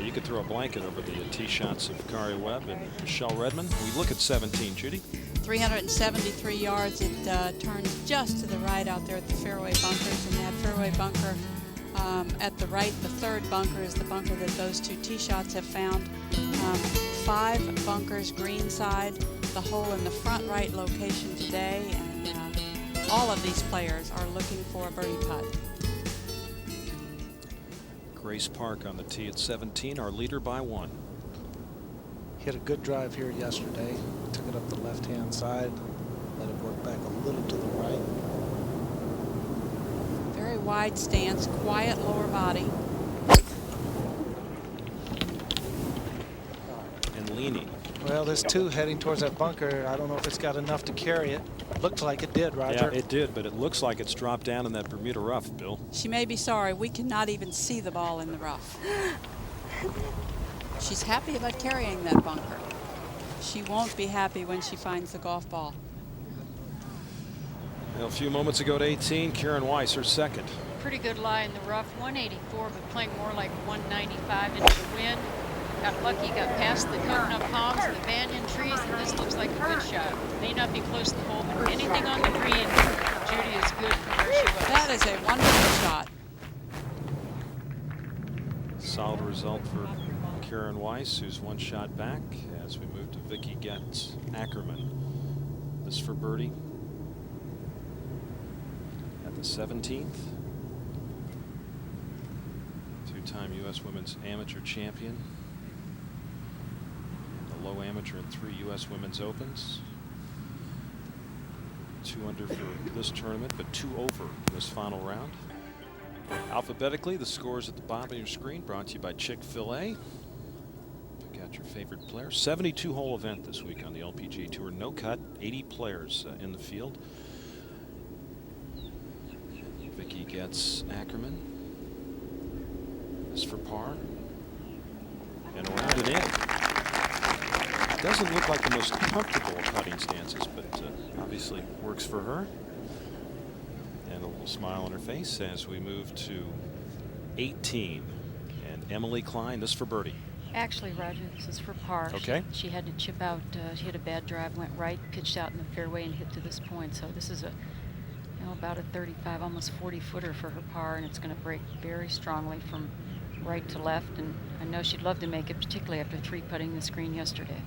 S1: You could throw a blanket over the tee shots of Kari Webb and Michelle Redmond. We look at 17, Judy.
S3: 373 yards. It turns just to the right out there at the fairway bunkers, and that fairway bunker at the right, the third bunker, is the bunker that those 2 tee shots have found. 5 bunkers green side, the hole in the front right location today, and all of these players are looking for a birdie putt.
S1: Grace Park on the tee at 17, our leader by 1.
S4: Hit a good drive here yesterday. Took it up the left-hand side. Let it work back a little to the right.
S3: Very wide stance, quiet lower body.
S1: And leaning.
S4: Well, this 2 heading towards that bunker, I don't know if it's got enough to carry it. Looked like it did, Roger.
S1: Yeah, it did, but it looks like it's dropped down in that Bermuda rough, Bill.
S3: She may be sorry. We cannot even see the ball in the rough. She's happy about carrying that bunker. She won't be happy when she finds the golf ball.
S1: Well, a few moments ago at 18, Karen Weiss, her second.
S2: Pretty good lie in the rough, 184, but playing more like 195 into the wind. Got lucky, got past the coconut palms and the banyan trees, and this looks like a good shot. May not be close to the hole, but anything on the green, Judy, is good from where she was.
S3: That is a wonderful shot.
S1: Solid result for Karen Weiss, who's one shot back as we move to Vicky Getz Ackerman. This for birdie at the 17th. Two-time U.S. Women's Amateur Champion. A low amateur in 3 U.S. Women's Opens. 2 under for this tournament, but 2 over in this final round. Alphabetically, the scores at the bottom of your screen, brought to you by Chick-fil-A. Pick out your favorite player. 72-hole event this week on the LPGA Tour. No cut, 80 players in the field. Vicky Getz Ackerman. This for par. And around and in. Doesn't look like the most comfortable putting stances, but obviously works for her. And a little smile on her face as we move to 18. And Emily Klein, this for birdie.
S2: Actually, Roger, this is for par.
S1: Okay.
S2: She had to chip out. She had a bad drive, went right, pitched out in the fairway, and hit to this point. So this is a, about a 35, almost 40-footer for her par, and it's going to break very strongly from right to left. And I know she'd love to make it, particularly after 3-putting the screen yesterday.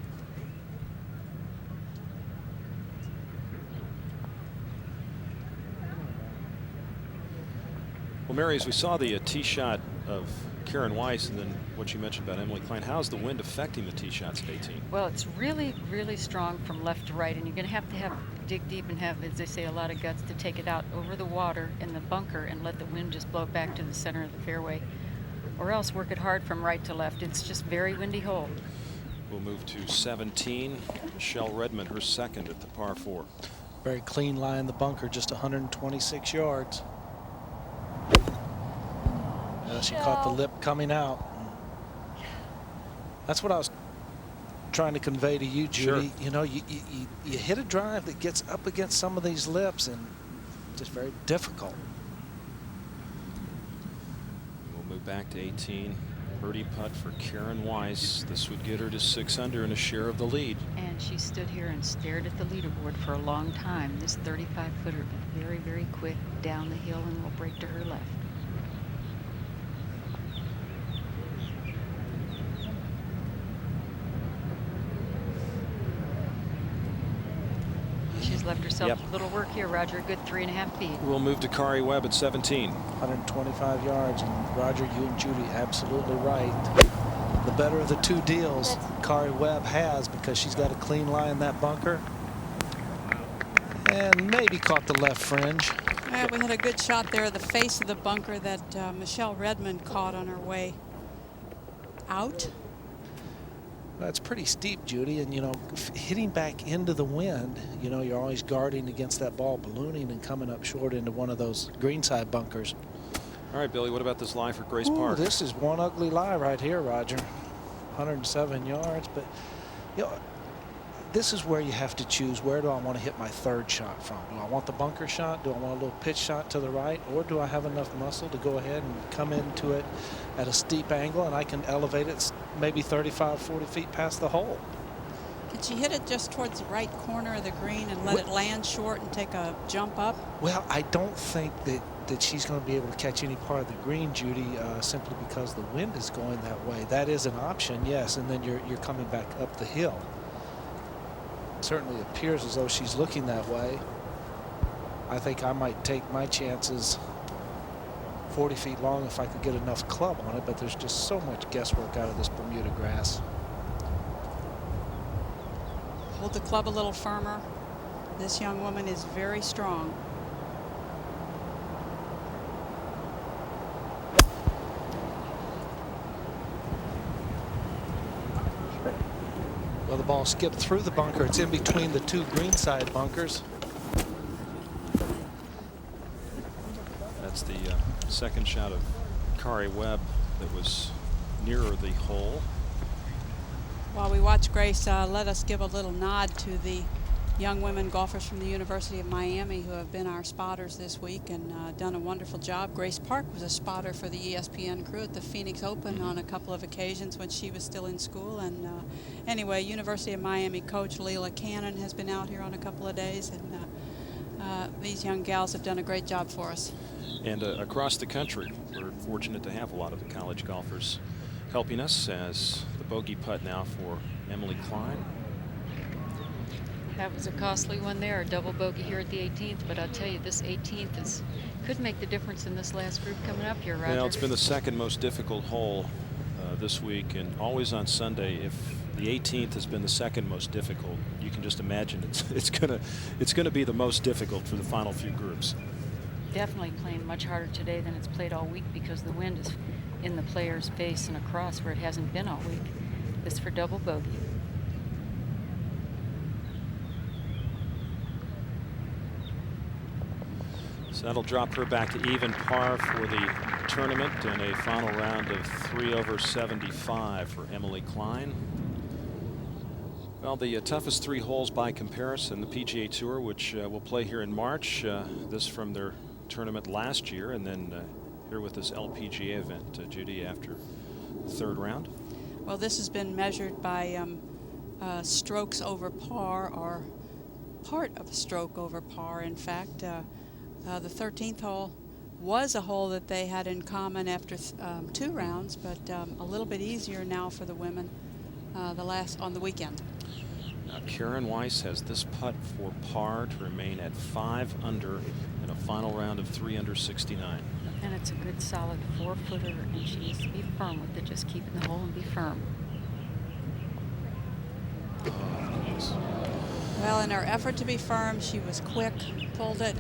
S1: Well, Mary, as we saw the tee shot of Karen Weiss and then what you mentioned about Emily Klein, how's the wind affecting the tee shots at 18?
S2: Well, it's really, really strong from left to right, and you're going to have dig deep and have, as they say, a lot of guts to take it out over the water in the bunker and let the wind just blow back to the center of the fairway, or else work it hard from right to left. It's just very windy hole.
S1: We'll move to 17. Michelle Redmond, her second at the par 4.
S4: Very clean lie in the bunker, just 126 yards. She caught the lip coming out. That's what I was trying to convey to you, Judy.
S1: Sure.
S4: You know, you hit a drive that gets up against some of these lips, and just very difficult.
S1: We'll move back to 18. Birdie putt for Karen Weiss. This would get her to 6 under and a share of the lead.
S2: And she stood here and stared at the leaderboard for a long time. This 35-footer, but very, very quick down the hill and will break to her left. She's left herself a little work here, Roger. A good 3.5 feet.
S1: We'll move to Kari Webb at 17.
S4: 125 yards, and Roger, you and Judy absolutely right. The better of the two deals Kari Webb has, because she's got a clean lie in that bunker. And maybe caught the left fringe.
S3: Yeah, we had a good shot there, the face of the bunker that Michelle Redmond caught on her way out.
S4: That's pretty steep, Judy, and you know, hitting back into the wind, you know, you're always guarding against that ball ballooning and coming up short into one of those greenside bunkers.
S1: All right, Billy, what about this lie for Grace
S4: Ooh,
S1: Park?
S4: this is one ugly lie right here, Roger. 107 yards, but you know, this is where you have to choose, where do I want to hit my third shot from? Do I want the bunker shot? Do I want a little pitch shot to the right? Or do I have enough muscle to go ahead and come into it at a steep angle and I can elevate it maybe 35, 40 feet past the hole?
S3: Could she hit it just towards the right corner of the green and let it land short and take a jump up?
S4: Well, I don't think that she's going to be able to catch any part of the green, Judy, simply because the wind is going that way. That is an option, yes, and then you're coming back up the hill. It certainly appears as though she's looking that way. I think I might take my chances 40 feet long if I could get enough club on it, but there's just so much guesswork out of this Bermuda grass.
S3: Hold the club a little firmer. This young woman is very strong.
S4: Well, the ball skipped through the bunker. It's in between the two greenside bunkers.
S1: second shot of Kari Webb that was nearer the hole.
S3: While we watch Grace, let us give a little nod to the young women golfers from the University of Miami who have been our spotters this week and done a wonderful job. Grace Park was a spotter for the ESPN crew at the Phoenix Open on a couple of occasions when she was still in school. And anyway, University of Miami coach Leila Cannon has been out here on a couple of days, and these young gals have done a great job for us.
S1: And across the country, we're fortunate to have a lot of the college golfers helping us, as the bogey putt now for Emily Klein.
S2: That was a costly one there, a double bogey here at the 18th, but I'll tell you, this 18th could make the difference in this last group coming up here, Roger.
S1: Well, it's been the second most difficult hole this week, and always on Sunday. If the 18th has been the second most difficult, you can just imagine it's gonna be the most difficult for the final few groups.
S2: Definitely playing much harder today than it's played all week because the wind is in the player's face and across where it hasn't been all week. This for double bogey.
S1: So that'll drop her back to even par for the tournament and a final round of 3 over 75 for Emily Klein. Well, the toughest 3 holes by comparison, the PGA Tour, which will play here in March, this from their tournament last year, and then here with this LPGA event, Judy, after the 3rd round.
S3: Well, this has been measured by strokes over par, or part of a stroke over par, in fact. The 13th hole was a hole that they had in common after 2 rounds, but a little bit easier now for the women on the weekend.
S1: Now Karen Weiss has this putt for par to remain at 5 under in a final round of 3 under 69.
S2: And it's a good solid 4-footer, and she needs to be firm with it. Just keep in the hole and be firm.
S3: Well, in her effort to be firm, she was quick, pulled it.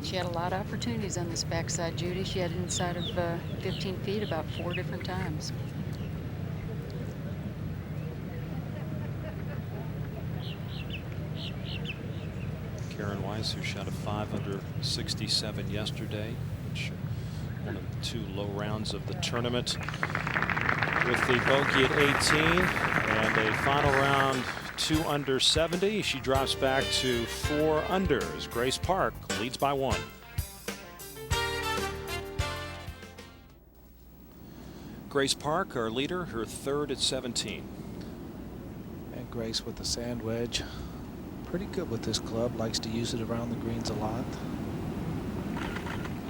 S2: She had a lot of opportunities on this backside, Judy. She had it inside of 15 feet about 4 different times.
S1: Karen Weiss, who shot a 5 under 67 yesterday, which one of the 2 low rounds of the tournament, with the bogey at 18 and a final round 2 under 70. She drops back to 4 under as Grace Park leads by 1. Grace Park, our leader, her 3rd at 17.
S4: And Grace with the sand wedge. Pretty good with this club, likes to use it around the greens a lot.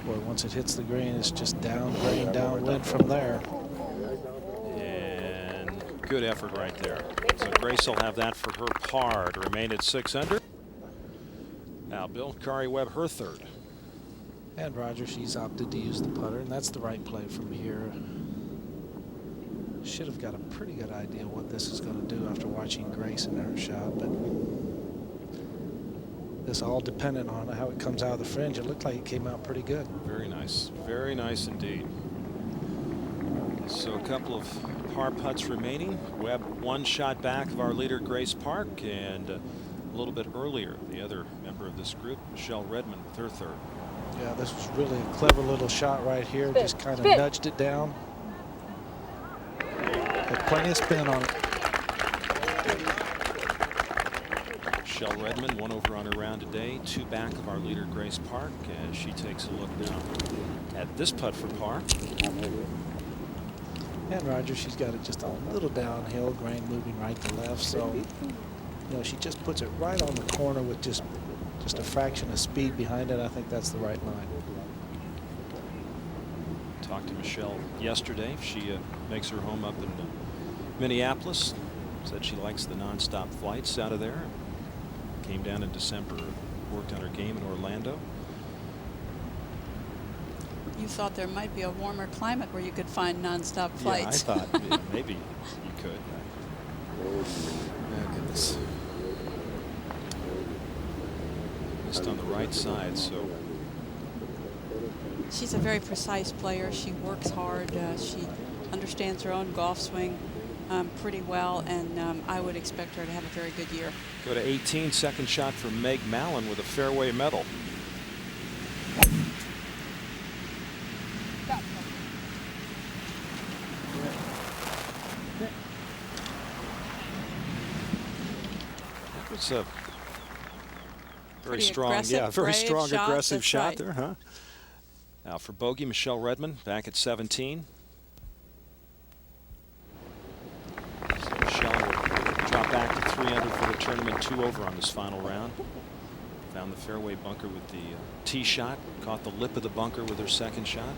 S4: Boy, once it hits the green, it's just green downwind from there.
S1: And good effort right there. So Grace will have that for her par to remain at 6 under. Now Bill, Kari Webb, her 3rd.
S4: And Roger, she's opted to use the putter, and that's the right play from here. Should have got a pretty good idea what this is going to do after watching Grace in her shot, but this all dependent on how it comes out of the fringe. It looked like it came out pretty good.
S1: Very nice indeed. So a couple of par putts remaining. Webb 1 shot back of our leader Grace Park, and a little bit earlier the other member of this group, Michelle Redmond, with her 3rd.
S4: Yeah, this was really a clever little shot right here. Just kind of nudged it down. Had plenty of spin on it.
S1: Michelle Redmond 1 over on her round today, 2 back of our leader Grace Park, as she takes a look now at this putt for par.
S4: And Roger, she's got it just a little downhill, grain moving right to left, so you know, she just puts it right on the corner with just a fraction of speed behind it. I think that's the right line.
S1: Talked to Michelle yesterday. She makes her home up in Minneapolis. Said she likes the nonstop flights out of there. Came down in December, worked on her game in Orlando.
S3: You thought there might be a warmer climate where you could find nonstop flights.
S1: Yeah, I thought maybe you could. Oh, goodness. Just on the right side, so.
S3: She's a very precise player. She works hard. She understands her own golf swing pretty well, and I would expect her to have a very good year.
S1: Go to 18, second shot for Meg Mallon with a fairway medal. It's a very
S3: Pretty
S1: strong,
S3: aggressive,
S1: very
S3: brave
S1: strong,
S3: shot,
S1: aggressive
S3: that's
S1: shot
S3: right.
S1: there, huh? Now for bogey, Michelle Redmond back at 17. So Michelle will drop back to 3 under for the tournament, 2 over on this final round. Found the fairway bunker with the tee shot, caught the lip of the bunker with her second shot.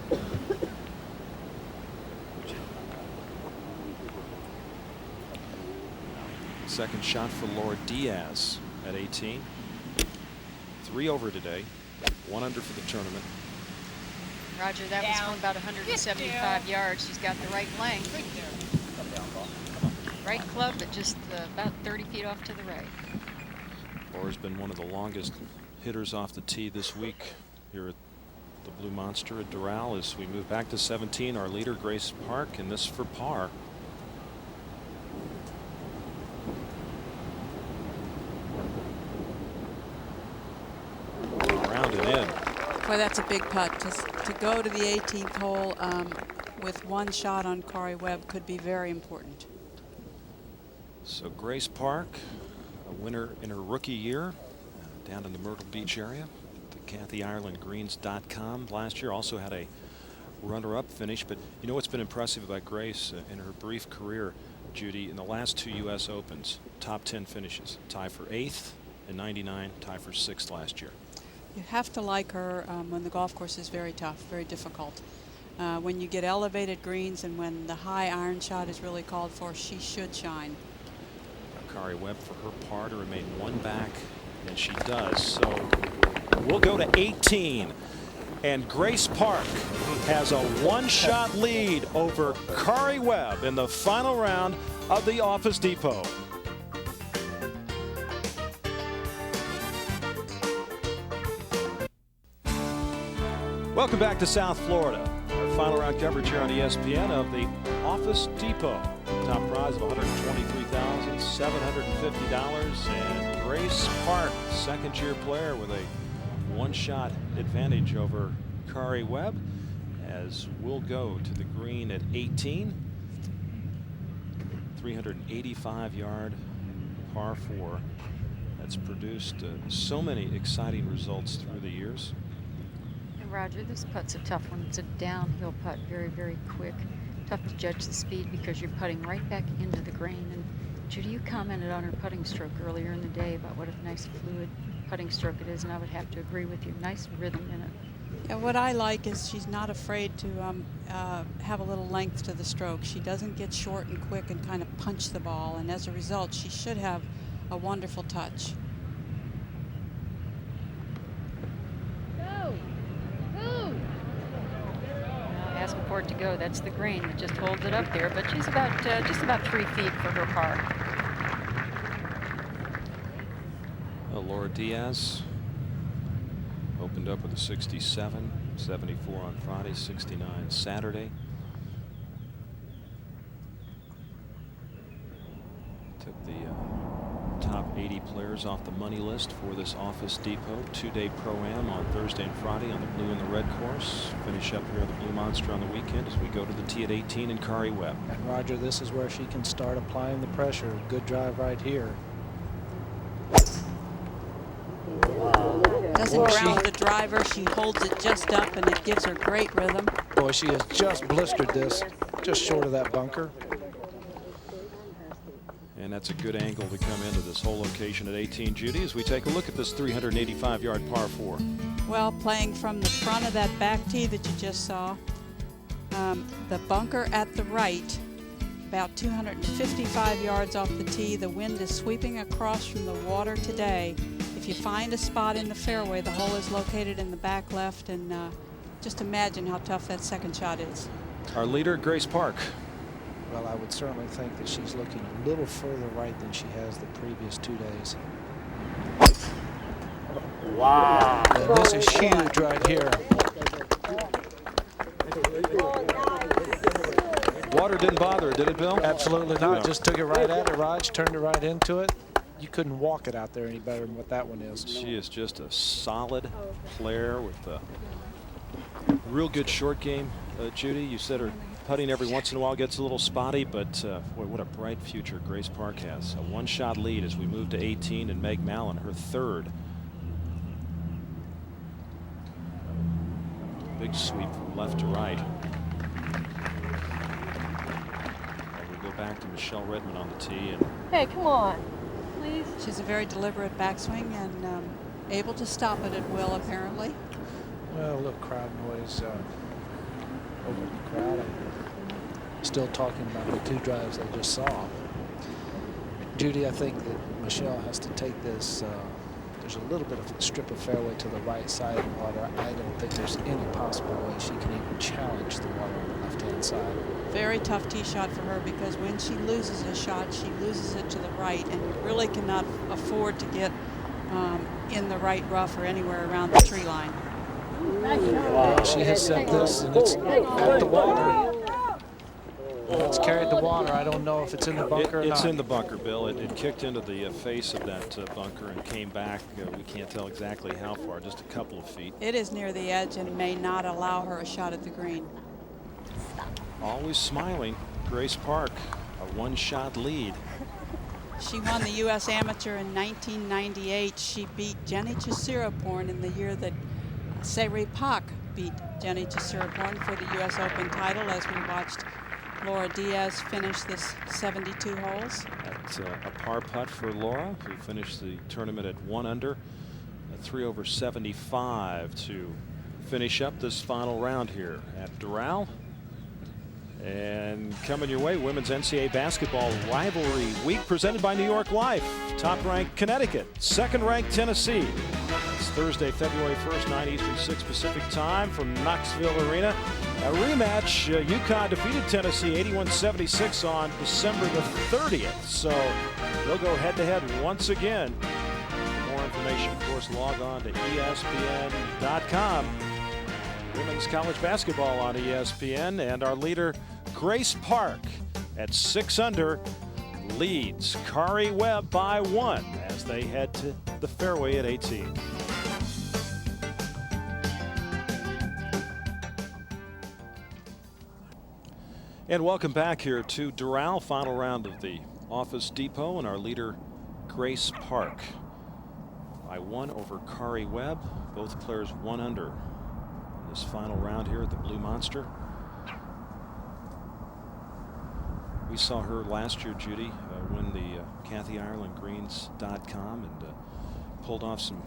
S1: Second shot for Laura Diaz at 18. 3 over today, 1 under for the tournament.
S2: Roger, that was from about 175 yards. She's got the right length. Right club, but just about 30 feet off to the right.
S1: Laura's been one of the longest hitters off the tee this week here at the Blue Monster at Doral. As we move back to 17, our leader Grace Park, and this for par. Round it in.
S3: Boy, that's a big putt. To go to the 18th hole with 1 shot on Kari Webb could be very important.
S1: So Grace Park, a winner in her rookie year down in the Myrtle Beach area. The KathyIrelandGreens.com last year also had a runner-up finish. But you know what's been impressive about Grace in her brief career, Judy, in the last 2 U.S. Opens, top 10 finishes, tie for 8th in '99, tie for 6th last year.
S3: You have to like her when the golf course is very tough, very difficult. When you get elevated greens and when the high iron shot is really called for, she should shine.
S1: Kari Webb for her par to remain 1 back, and she does. So we'll go to 18. And Grace Park has a 1-shot lead over Kari Webb in the final round of the Office Depot. Welcome back to South Florida. Our final round coverage here on ESPN of the Office Depot. Top prize of $123,750. And Grace Park, second-year player with a 1-shot advantage over Kari Webb, as we'll go to the green at 18. 385-yard par 4. That's produced so many exciting results through the years.
S2: Roger, this putt's a tough one. It's a downhill putt, very, very quick. Tough to judge the speed because you're putting right back into the green. And Judy, you commented on her putting stroke earlier in the day about what a nice fluid putting stroke it is, and I would have to agree with you. Nice rhythm in it.
S3: Yeah, what I like is she's not afraid to have a little length to the stroke. She doesn't get short and quick and kind of punch the ball, and as a result, she should have a wonderful touch.
S2: Asking for it to go. That's the green that just holds it up there, but she's about just about 3 feet for her par.
S1: Laura Diaz opened up with a 67, 74 on Friday, 69 Saturday. Took the top 80 players off the money list for this Office Depot 2-day Pro-Am on Thursday and Friday on the blue and the red course. Finish up here at the Blue Monster on the weekend as we go to the tee at 18 in Kari Webb.
S4: And Roger, this is where she can start applying the pressure. Good drive right here.
S3: Doesn't ground the driver. She holds it just up, and it gives her great rhythm.
S4: Boy, she has just blistered this, just short of that bunker.
S1: And that's a good angle to come into this whole location at 18, Judy, as we take a look at this 385-yard par 4.
S3: Well, playing from the front of that back tee that you just saw, the bunker at the right, about 255 yards off the tee. The wind is sweeping across from the water today. If you find a spot in the fairway, the hole is located in the back left, and just imagine how tough that second shot is.
S1: Our leader, Grace Park.
S4: Well, I would certainly think that she's looking a little further right than she has the previous 2 days.
S6: Wow.
S4: And this is huge right here.
S1: Water didn't bother her, did it, Bill?
S4: Absolutely not.
S1: No.
S4: Just took it right at it, Raj, turned it right into it. You couldn't walk it out there any better than what that one is.
S1: She is just a solid player with a real good short game Judy, you said her putting every once in a while gets a little spotty, but boy, what a bright future Grace Park has. A one-shot lead as we move to 18, and Meg Mallon, her third. Big sweep from left to right. And we go back to Michelle Redmond on the tee. And
S10: Hey, come on, please.
S3: She's a very deliberate backswing and able to stop it at will, apparently.
S4: Well, a little crowd noise over the crowd. I'm still talking about the two drives I just saw. Judy, I think that Michelle has to take this. There's a little bit of a strip of fairway to the right side of the water. I don't think there's any possible way she can even challenge the water on the left-hand side.
S3: Very tough tee shot for her, because when she loses a shot, she loses it to the right, and you really cannot afford to get in the right rough or anywhere around the tree line.
S4: Wow. She has set this, and it's at the water. It's carried the water. I don't know if it's in the bunker or not.
S1: It's in the bunker, Bill. It kicked into the face of that bunker and came back. We can't tell exactly how far, just a couple of feet.
S3: It is near the edge and may not allow her a shot at the green.
S1: Always smiling, Grace Park, a one-shot lead.
S3: She won the U.S. Amateur in 1998. She beat Jenny Chesiraporn in the year that Seri Pak beat Jenny Chesiraporn for the U.S. Open title, as we watched Laura Diaz finish this 72 holes.
S1: That's a par putt for Laura, who finished the tournament at 1 under, a 3 over 75 to finish up this final round here at Doral. And coming your way, women's NCAA basketball rivalry week presented by New York Life. Top-ranked Connecticut, second-ranked Tennessee. It's Thursday, February 1st, 9 Eastern, 6 Pacific time from Knoxville Arena. A rematch, UConn defeated Tennessee 81-76 on December the 30th. So they'll go head-to-head once again. For more information, of course, log on to ESPN.com. Women's college basketball on ESPN, and our leader, Grace Park, at 6 under, leads Kari Webb by 1 as they head to the fairway at 18. And welcome back here to Doral, final round of the Office Depot, and our leader, Grace Park, by 1 over Kari Webb. Both players 1 under in this final round here at the Blue Monster. We saw her last year, Judy, win the KathyIrelandGreens.com and pulled off some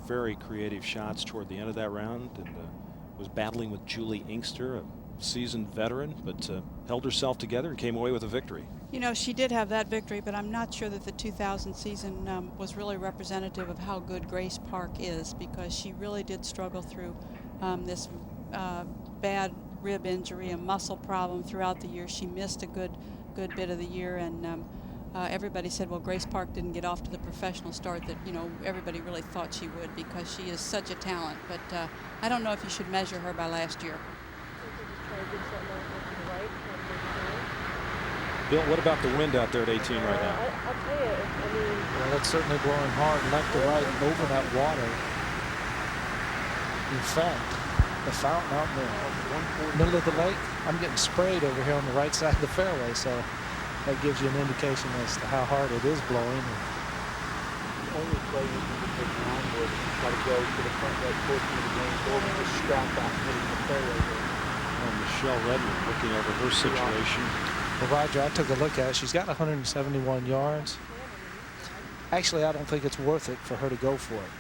S1: very creative shots toward the end of that round, and was battling with Julie Inkster, a seasoned veteran, but held herself together and came away with a victory.
S3: You know, she did have that victory, but I'm not sure that the 2000 season was really representative of how good Grace Park is, because she really did struggle through this bad rib injury, a muscle problem throughout the year. She missed a good bit of the year, and everybody said, well, Grace Park didn't get off to the professional start that, you know, everybody really thought she would, because she is such a talent. But I don't know if you should measure her by last year.
S1: Bill, what about the wind out there at 18 right now?
S10: I'll tell you, I mean...
S4: Well, it's certainly blowing hard left to right over that water. In fact, the fountain out in the middle of the lake, I'm getting sprayed over here on the right side of the fairway, so that gives you an indication as to how hard it is blowing.
S11: The only play you can take onward is try to go to the front right portion of the game, go over the strap back hitting the fairway there.
S1: Oh, Michelle Redmond looking over her situation.
S4: Well, Roger, I took a look at it. She's got 171 yards. Actually, I don't think it's worth it for her to go for it.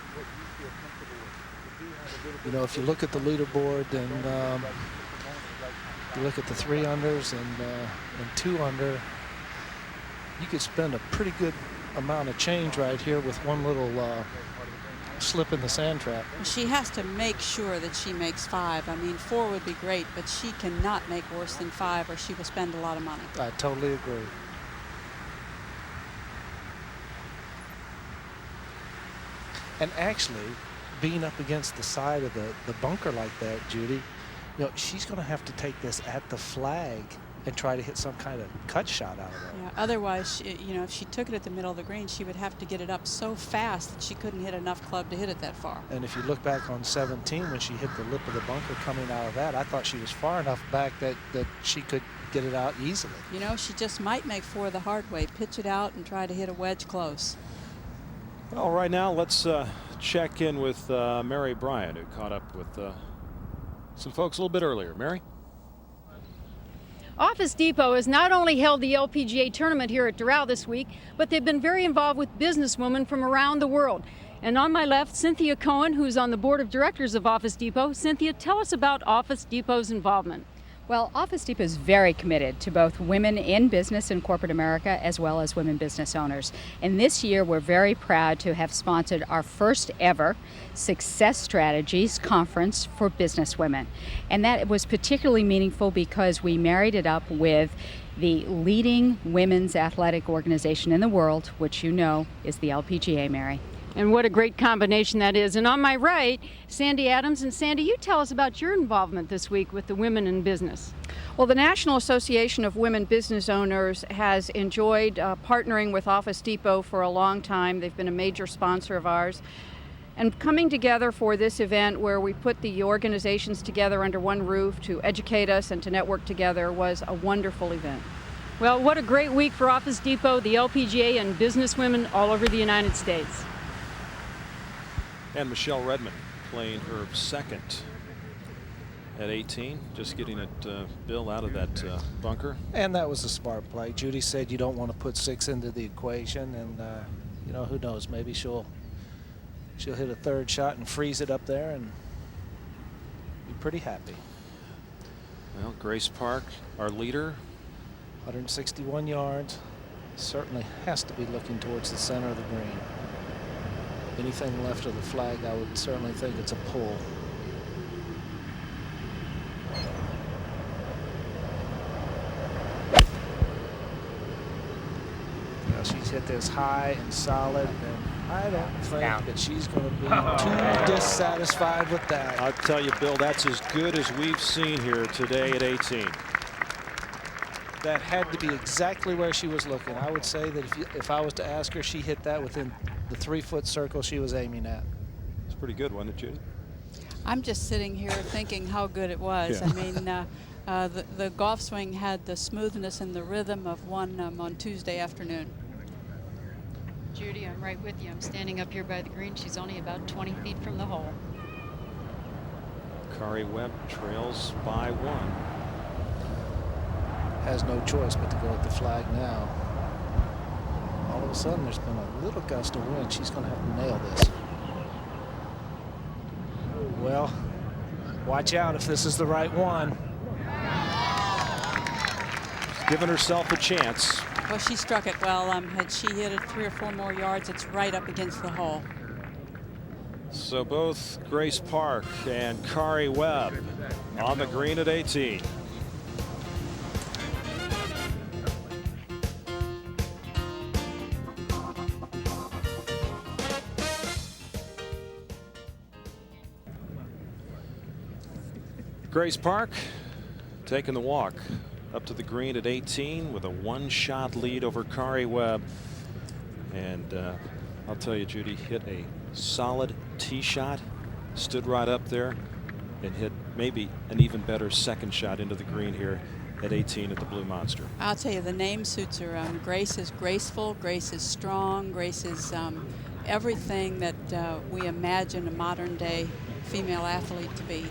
S4: You know, if you look at the leaderboard and you look at the 3 unders and 2 under, you could spend a pretty good amount of change right here with one little slip in the sand trap.
S3: She has to make sure that she makes 5. I mean, 4 would be great, but she cannot make worse than 5 or she will spend a lot of money.
S4: I totally agree. And actually, being up against the side of the bunker like that, Judy, you know, she's going to have to take this at the flag and try to hit some kind of cut shot out of it.
S3: Yeah, otherwise, you know, if she took it at the middle of the green, she would have to get it up so fast that she couldn't hit enough club to hit it that far.
S4: And if you look back on 17, when she hit the lip of the bunker coming out of that, I thought she was far enough back that she could get it out easily.
S3: You know, she just might make 4 the hard way, pitch it out and try to hit a wedge close.
S1: Well, right now, let's check in with Mary Bryant, who caught up with some folks a little bit earlier. Mary?
S8: Office Depot has not only held the LPGA tournament here at Doral this week, but they've been very involved with businesswomen from around the world. And on my left, Cynthia Cohen, who's on the board of directors of Office Depot. Cynthia, tell us about Office Depot's involvement.
S12: Well, Office Depot is very committed to both women in business in corporate America as well as women business owners. And this year, we're very proud to have sponsored our first ever Success Strategies Conference for business women. And that was particularly meaningful because we married it up with the leading women's athletic organization in the world, which you know is the LPGA, Mary.
S8: And what a great combination that is. And on my right, Sandy Adams. And Sandy, you tell us about your involvement this week with the women in business.
S13: Well, the National Association of Women Business Owners has enjoyed partnering with Office Depot for a long time. They've been a major sponsor of ours. And coming together for this event where we put the organizations together under one roof to educate us and to network together was a wonderful event.
S8: Well, what a great week for Office Depot, the LPGA, and businesswomen all over the United States.
S1: And Michelle Redmond playing her second at 18, just getting it, Bill, out of that bunker.
S4: And that was a smart play. Judy said you don't want to put 6 into the equation, and you know, who knows, maybe she'll hit a third shot and freeze it up there and be pretty happy.
S1: Well, Grace Park, our leader.
S4: 161 yards. Certainly has to be looking towards the center of the green. Anything left of the flag, I would certainly think it's a pull. Now she's hit this high and solid, and I don't think that she's going to be too dissatisfied with that.
S1: I'll tell you, Bill, that's as good as we've seen here today at 18.
S4: That had to be exactly where she was looking. I would say that if I was to ask her, she hit that within the 3-foot circle she was aiming at.
S1: It's pretty good, wasn't it, Judy?
S3: I'm just sitting here thinking how good it was.
S1: Yeah.
S3: I mean, the golf swing had the smoothness and the rhythm of one on Tuesday afternoon.
S2: Judy, I'm right with you. I'm standing up here by the green. She's only about 20 feet from the hole.
S1: Kari Webb trails by 1.
S4: Has no choice but to go with the flag now. All of a sudden, there's been a little gust of wind. She's going to have to nail this. Well, watch out if this is the right one.
S1: She's giving herself a chance.
S3: Well, she struck it well. Had she hit it 3 or 4 more yards, it's right up against the hole.
S1: So both Grace Park and Kari Webb on the green at 18. Grace Park taking the walk up to the green at 18 with a 1-shot lead over Kari Webb. And I'll tell you, Judy hit a solid tee shot, stood right up there, and hit maybe an even better second shot into the green here at 18 at the Blue Monster.
S3: I'll tell you, the name suits her. Grace is graceful, Grace is strong, Grace is everything that we imagine a modern-day female athlete to be.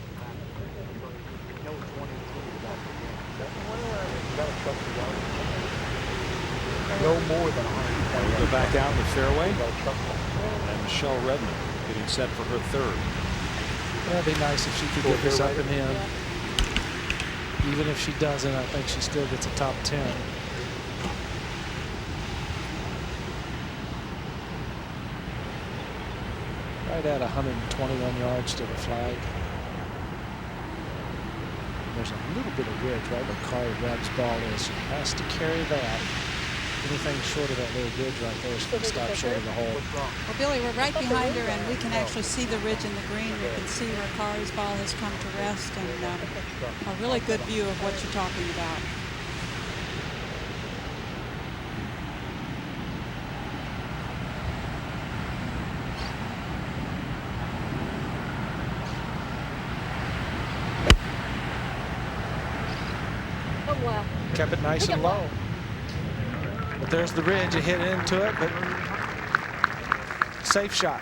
S11: No more than 100.
S1: Go back out in the fairway. And Michelle Redmond getting set for her third.
S4: That'd be nice if she could get this up and in. Even if she doesn't, I think she still gets a top 10. Right at 121 yards to the flag. There's a little bit of ridge right where Kari Webb's ball is. She has to carry that. Anything short of that little ridge right there is going to stop short of the hole.
S3: Well, Billy, we're right behind her, and we can actually see the ridge in the green. We can see where Kari's ball has come to rest, and a really good view of what you're talking about.
S10: One left.
S7: Kept it nice and low. But there's the ridge. It hit into it, but safe shot.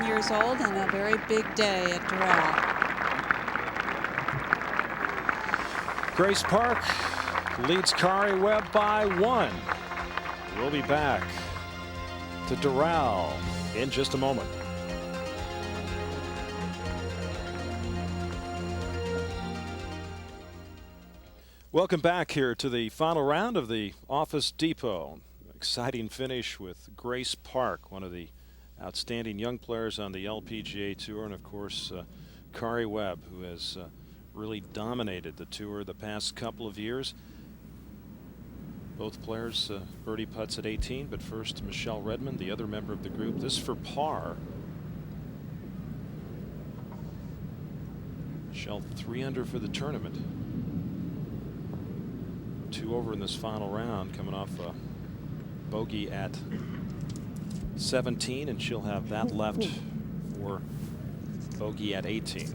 S3: Years old and a very big day at Doral.
S1: Grace Park leads Kari Webb by 1. We'll be back to Doral in just a moment. Welcome back here to the final round of the Office Depot. Exciting finish with Grace Park, one of the outstanding young players on the LPGA Tour, and of course Kari Webb, who has really dominated the tour the past couple of years. Both players birdie putts at 18, but first Michelle Redmond, the other member of the group, this for par. Michelle 3 under for the tournament. 2 over in this final round, coming off a bogey at 17, and she'll have that left for bogey at 18.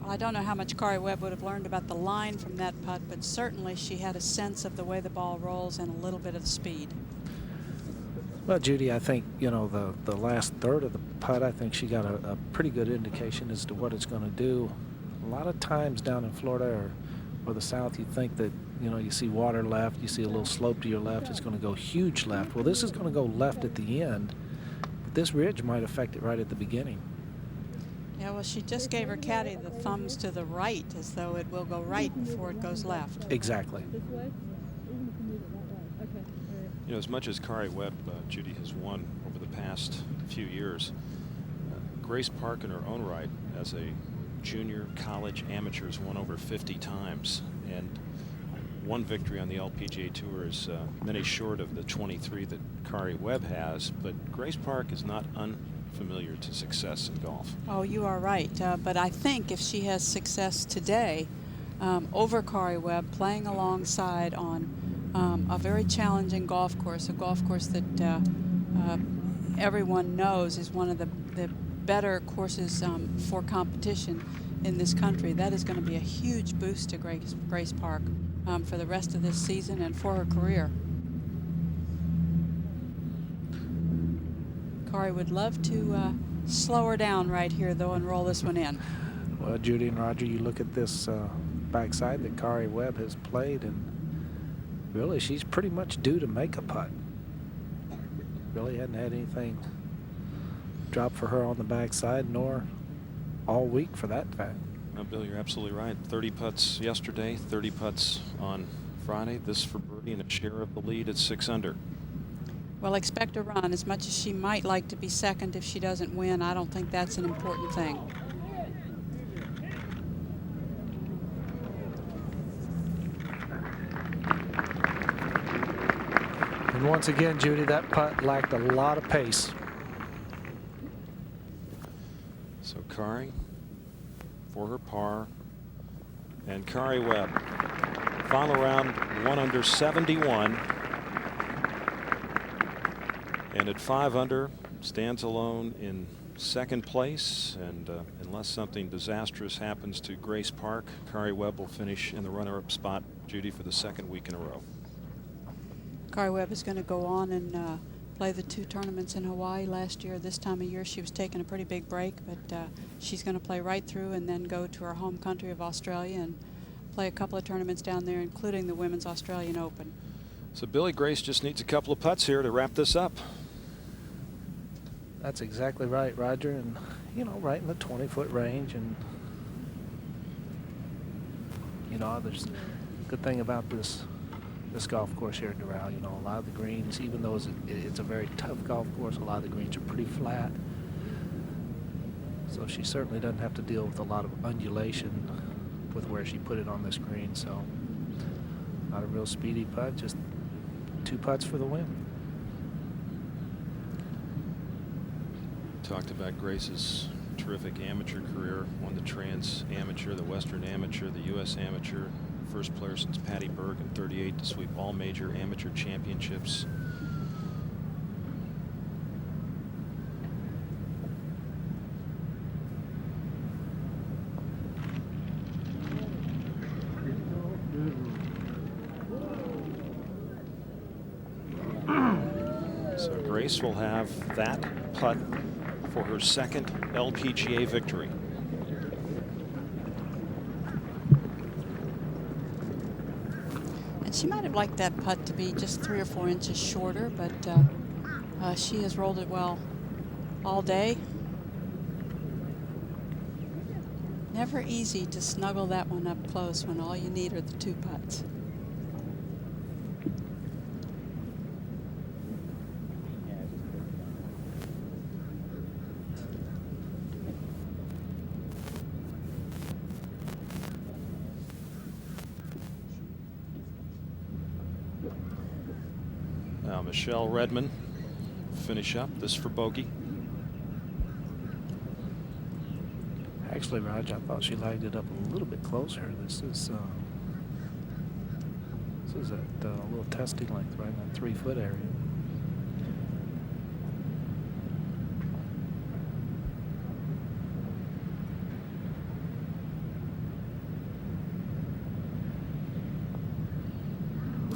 S3: Well, I don't know how much Kari Webb would have learned about the line from that putt, but certainly she had a sense of the way the ball rolls and a little bit of speed.
S4: Well, Judy, I think, you know, the last third of the putt, I think she got a pretty good indication as to what it's going to do. A lot of times down in Florida or the South, you think that, you know, you see water left, you see a little slope to your left, it's going to go huge left. Well, this is going to go left at the end, but this ridge might affect it right at the beginning.
S3: Yeah, well, she just gave her caddy the thumbs to the right, as though it will go right before it goes left.
S4: Exactly.
S1: You know, as much as Kari Webb, Judy, has won over the past few years, Grace Park in her own right, as a junior college amateur, has won over 50 times. And one victory on the LPGA Tour is many short of the 23 that Kari Webb has, but Grace Park is not unfamiliar to success in golf.
S3: Oh, you are right. But I think if she has success today over Kari Webb, playing alongside on a very challenging golf course, a golf course that everyone knows is one of the better courses for competition in this country, that is going to be a huge boost to Grace Park for the rest of this season and for her career. Kari would love to slow her down right here, though, and roll this one in.
S4: Well, Judy and Roger, you look at this backside that Kari Webb has played, and really she's pretty much due to make a putt. Really hadn't had anything drop for her on the backside, nor all week for that fact.
S1: Now, Bill, you're absolutely right. 30 putts yesterday, 30 putts on Friday. This for birdie and a share of the lead at 6 under.
S3: Well, expect a run. As much as she might like to be second if she doesn't win, I don't think that's an important thing.
S4: And once again, Judy, that putt lacked a lot of pace.
S1: So Kari for her par, and Kari Webb, final round 1 under 71, and at 5 under stands alone in second place, and unless something disastrous happens to Grace Park, Kari Webb will finish in the runner-up spot, Judy, for the 2nd week in a row.
S3: Kari Webb is going to go on and play the 2 tournaments in Hawaii last year. This time of year she was taking a pretty big break, but she's going to play right through and then go to her home country of Australia and play a couple of tournaments down there, including the Women's Australian Open.
S1: So Billy, Grace just needs a couple of putts here to wrap this up.
S4: That's exactly right, Roger, and you know, right in the 20-foot range. And you know, there's a good thing about this golf course here at Doral. You know, a lot of the greens, even though it's a very tough golf course, a lot of the greens are pretty flat. So she certainly doesn't have to deal with a lot of undulation with where she put it on this green. So not a real speedy putt, just 2 putts for the win.
S1: Talked about Grace's terrific amateur career, won the Trans Amateur, the Western Amateur, the U.S. Amateur, first player since Patty Berg in '38 to sweep all major amateur championships. So Grace will have that putt for her second LPGA victory.
S3: And she might have liked that putt to be just 3 or 4 inches shorter, but she has rolled it well all day. Never easy to snuggle that one up close when all you need are the 2 putts.
S1: Now Michelle Redmond finish up this for bogey.
S4: Actually, Raj, I thought she lagged it up a little bit closer. This is at a little testing length, right in that 3-foot area.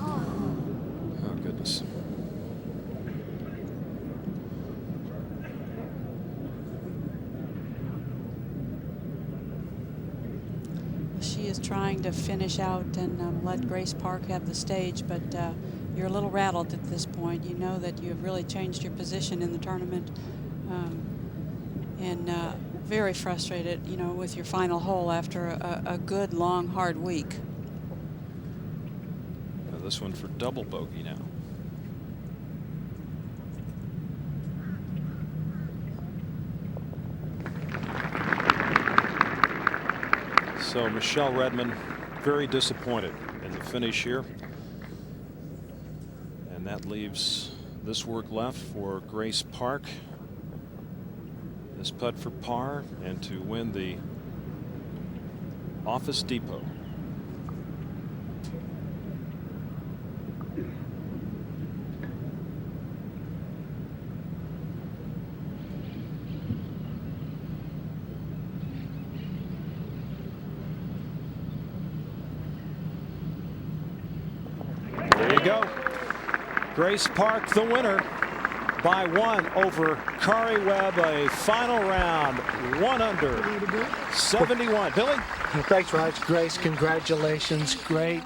S1: Oh, goodness.
S3: She is trying to finish out and let Grace Park have the stage, but you're a little rattled at this point. You know that you have really changed your position in the tournament, and very frustrated, you know, with your final hole after a good, long, hard week.
S1: Now this one for double bogey now. So Michelle Redmond very disappointed in the finish here. And that leaves this work left for Grace Park. This putt for par and to win the Office Depot. There you go. Grace Park, the winner by 1 over Kari Webb, a final round, 1 under, 71. Billy?
S4: Thanks, Raj. Grace, congratulations. Great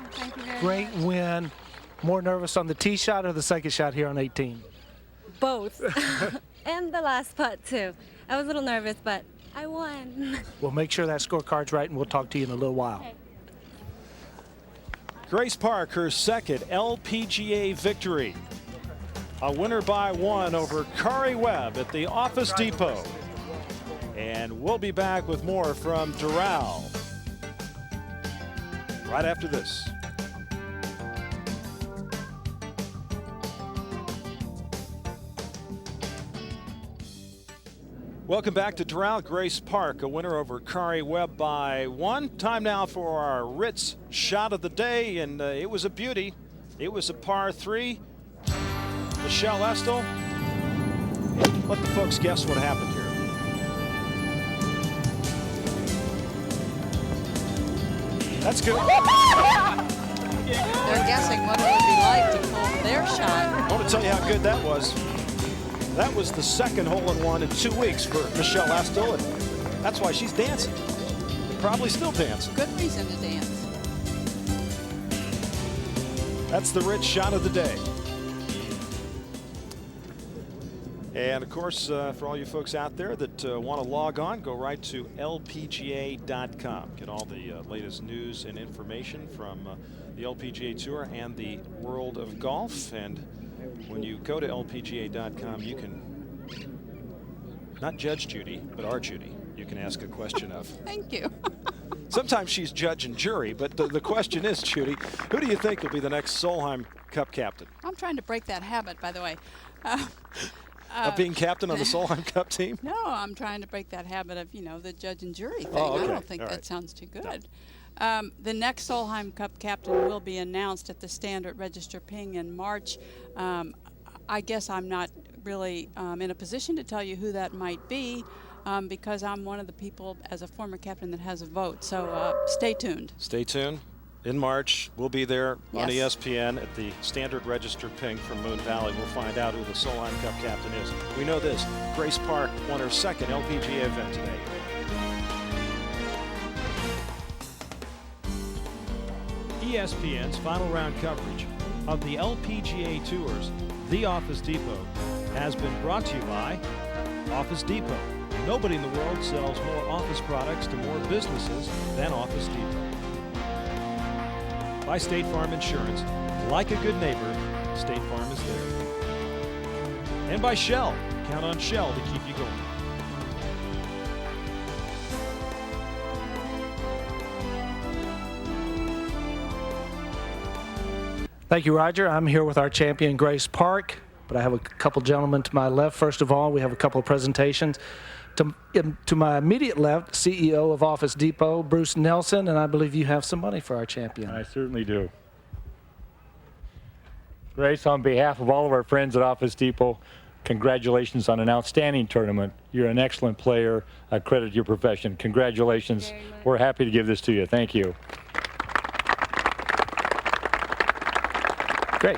S4: win. More nervous on the tee shot or the second shot here on 18?
S10: Both. And the last putt, too. I was a little nervous, but I won.
S4: We'll make sure that scorecard's right, and we'll talk to you in a little while.
S10: Okay.
S1: Grace Park, her second LPGA victory. A winner by 1 over Kari Webb at the Office Depot. And we'll be back with more from Doral right after this. Welcome back to Doral. Grace Park, a winner over Kari Webb by 1. Time now for our Ritz shot of the day, and it was a beauty. It was a par 3. Michelle Estel. Let the folks guess what happened here. That's good.
S3: They're guessing what it would be like to pull their shot.
S1: I want to tell you how good that was. That was the second hole-in-one in 2 weeks for Michelle Estel, and that's why she's dancing. Probably still dancing.
S3: Good reason to dance.
S1: That's the Ritz shot of the day. And of course, for all you folks out there that want to log on, go right to LPGA.com. Get all the latest news and information from the LPGA Tour and the world of golf. And when you go to LPGA.com, you can not judge Judy, but our Judy. You can ask a question of.
S3: Thank you.
S1: Sometimes she's judge and jury, but the question is, Judy, who do you think will be the next Solheim Cup captain?
S3: I'm trying to break that habit, by the way.
S1: Of being captain on the Solheim Cup team?
S3: No, I'm trying to break that habit of, you know, the judge and jury thing.
S1: Oh, okay.
S3: I don't think
S1: All
S3: that
S1: right.
S3: sounds too good. The next Solheim Cup captain will be announced at the Standard Register Ping in March. I guess I'm not really in a position to tell you who that might be because I'm one of the people as a former captain that has a vote. So stay tuned.
S1: Stay tuned. In March, we'll be there on
S3: Yes.
S1: ESPN at the Standard Register Ping from Moon Valley. We'll find out who the Solheim Cup captain is. We know this, Grace Park won her second LPGA event today. ESPN's final round coverage of the LPGA Tour's The Office Depot has been brought to you by Office Depot. Nobody in the world sells more office products to more businesses than Office Depot. By State Farm Insurance. Like a good neighbor, State Farm is there. And by Shell. Count on Shell to keep you going.
S7: Thank you, Roger. I'm here with our champion, Grace Park, but I have a couple gentlemen to my left. First of all, we have a couple of presentations. To my immediate left, CEO of Office Depot, Bruce Nelson, and I believe you have some money for our champion.
S14: I certainly do. Grace, on behalf of all of our friends at Office Depot, congratulations on an outstanding tournament. You're an excellent player. I credit your profession. Congratulations. We're happy to give this to you. Thank you.
S7: Great.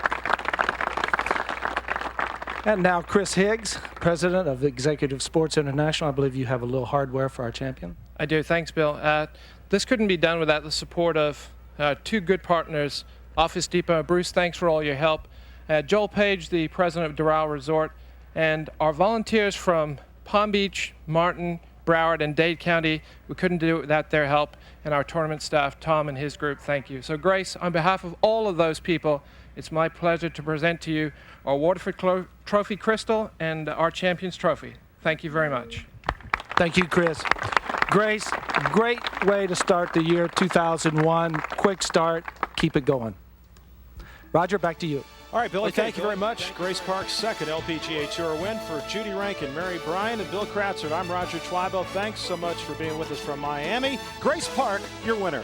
S7: And now Chris Higgs, president of Executive Sports International. I believe you have a little hardware for our champion.
S15: I do. Thanks, Bill. This couldn't be done without the support of two good partners, Office Depot. Bruce, thanks for all your help. Joel Page, the president of Doral Resort, and our volunteers from Palm Beach, Martin, Broward, and Dade County. We couldn't do it without their help. And our tournament staff, Tom and his group, thank you. So, Grace, on behalf of all of those people, it's my pleasure to present to you our Waterford Trophy Crystal and our Champions Trophy. Thank you very much.
S7: Thank you, Chris. Grace, great way to start the year 2001. Quick start. Keep it going. Roger, back to you.
S1: All right, Billy,
S7: Okay,
S1: thank you very much. Grace Park's second LPGA Tour win. For Judy Rankin, Mary Bryan, and Bill Kratzert, I'm Roger Twybo. Thanks so much for being with us from Miami. Grace Park, your winner.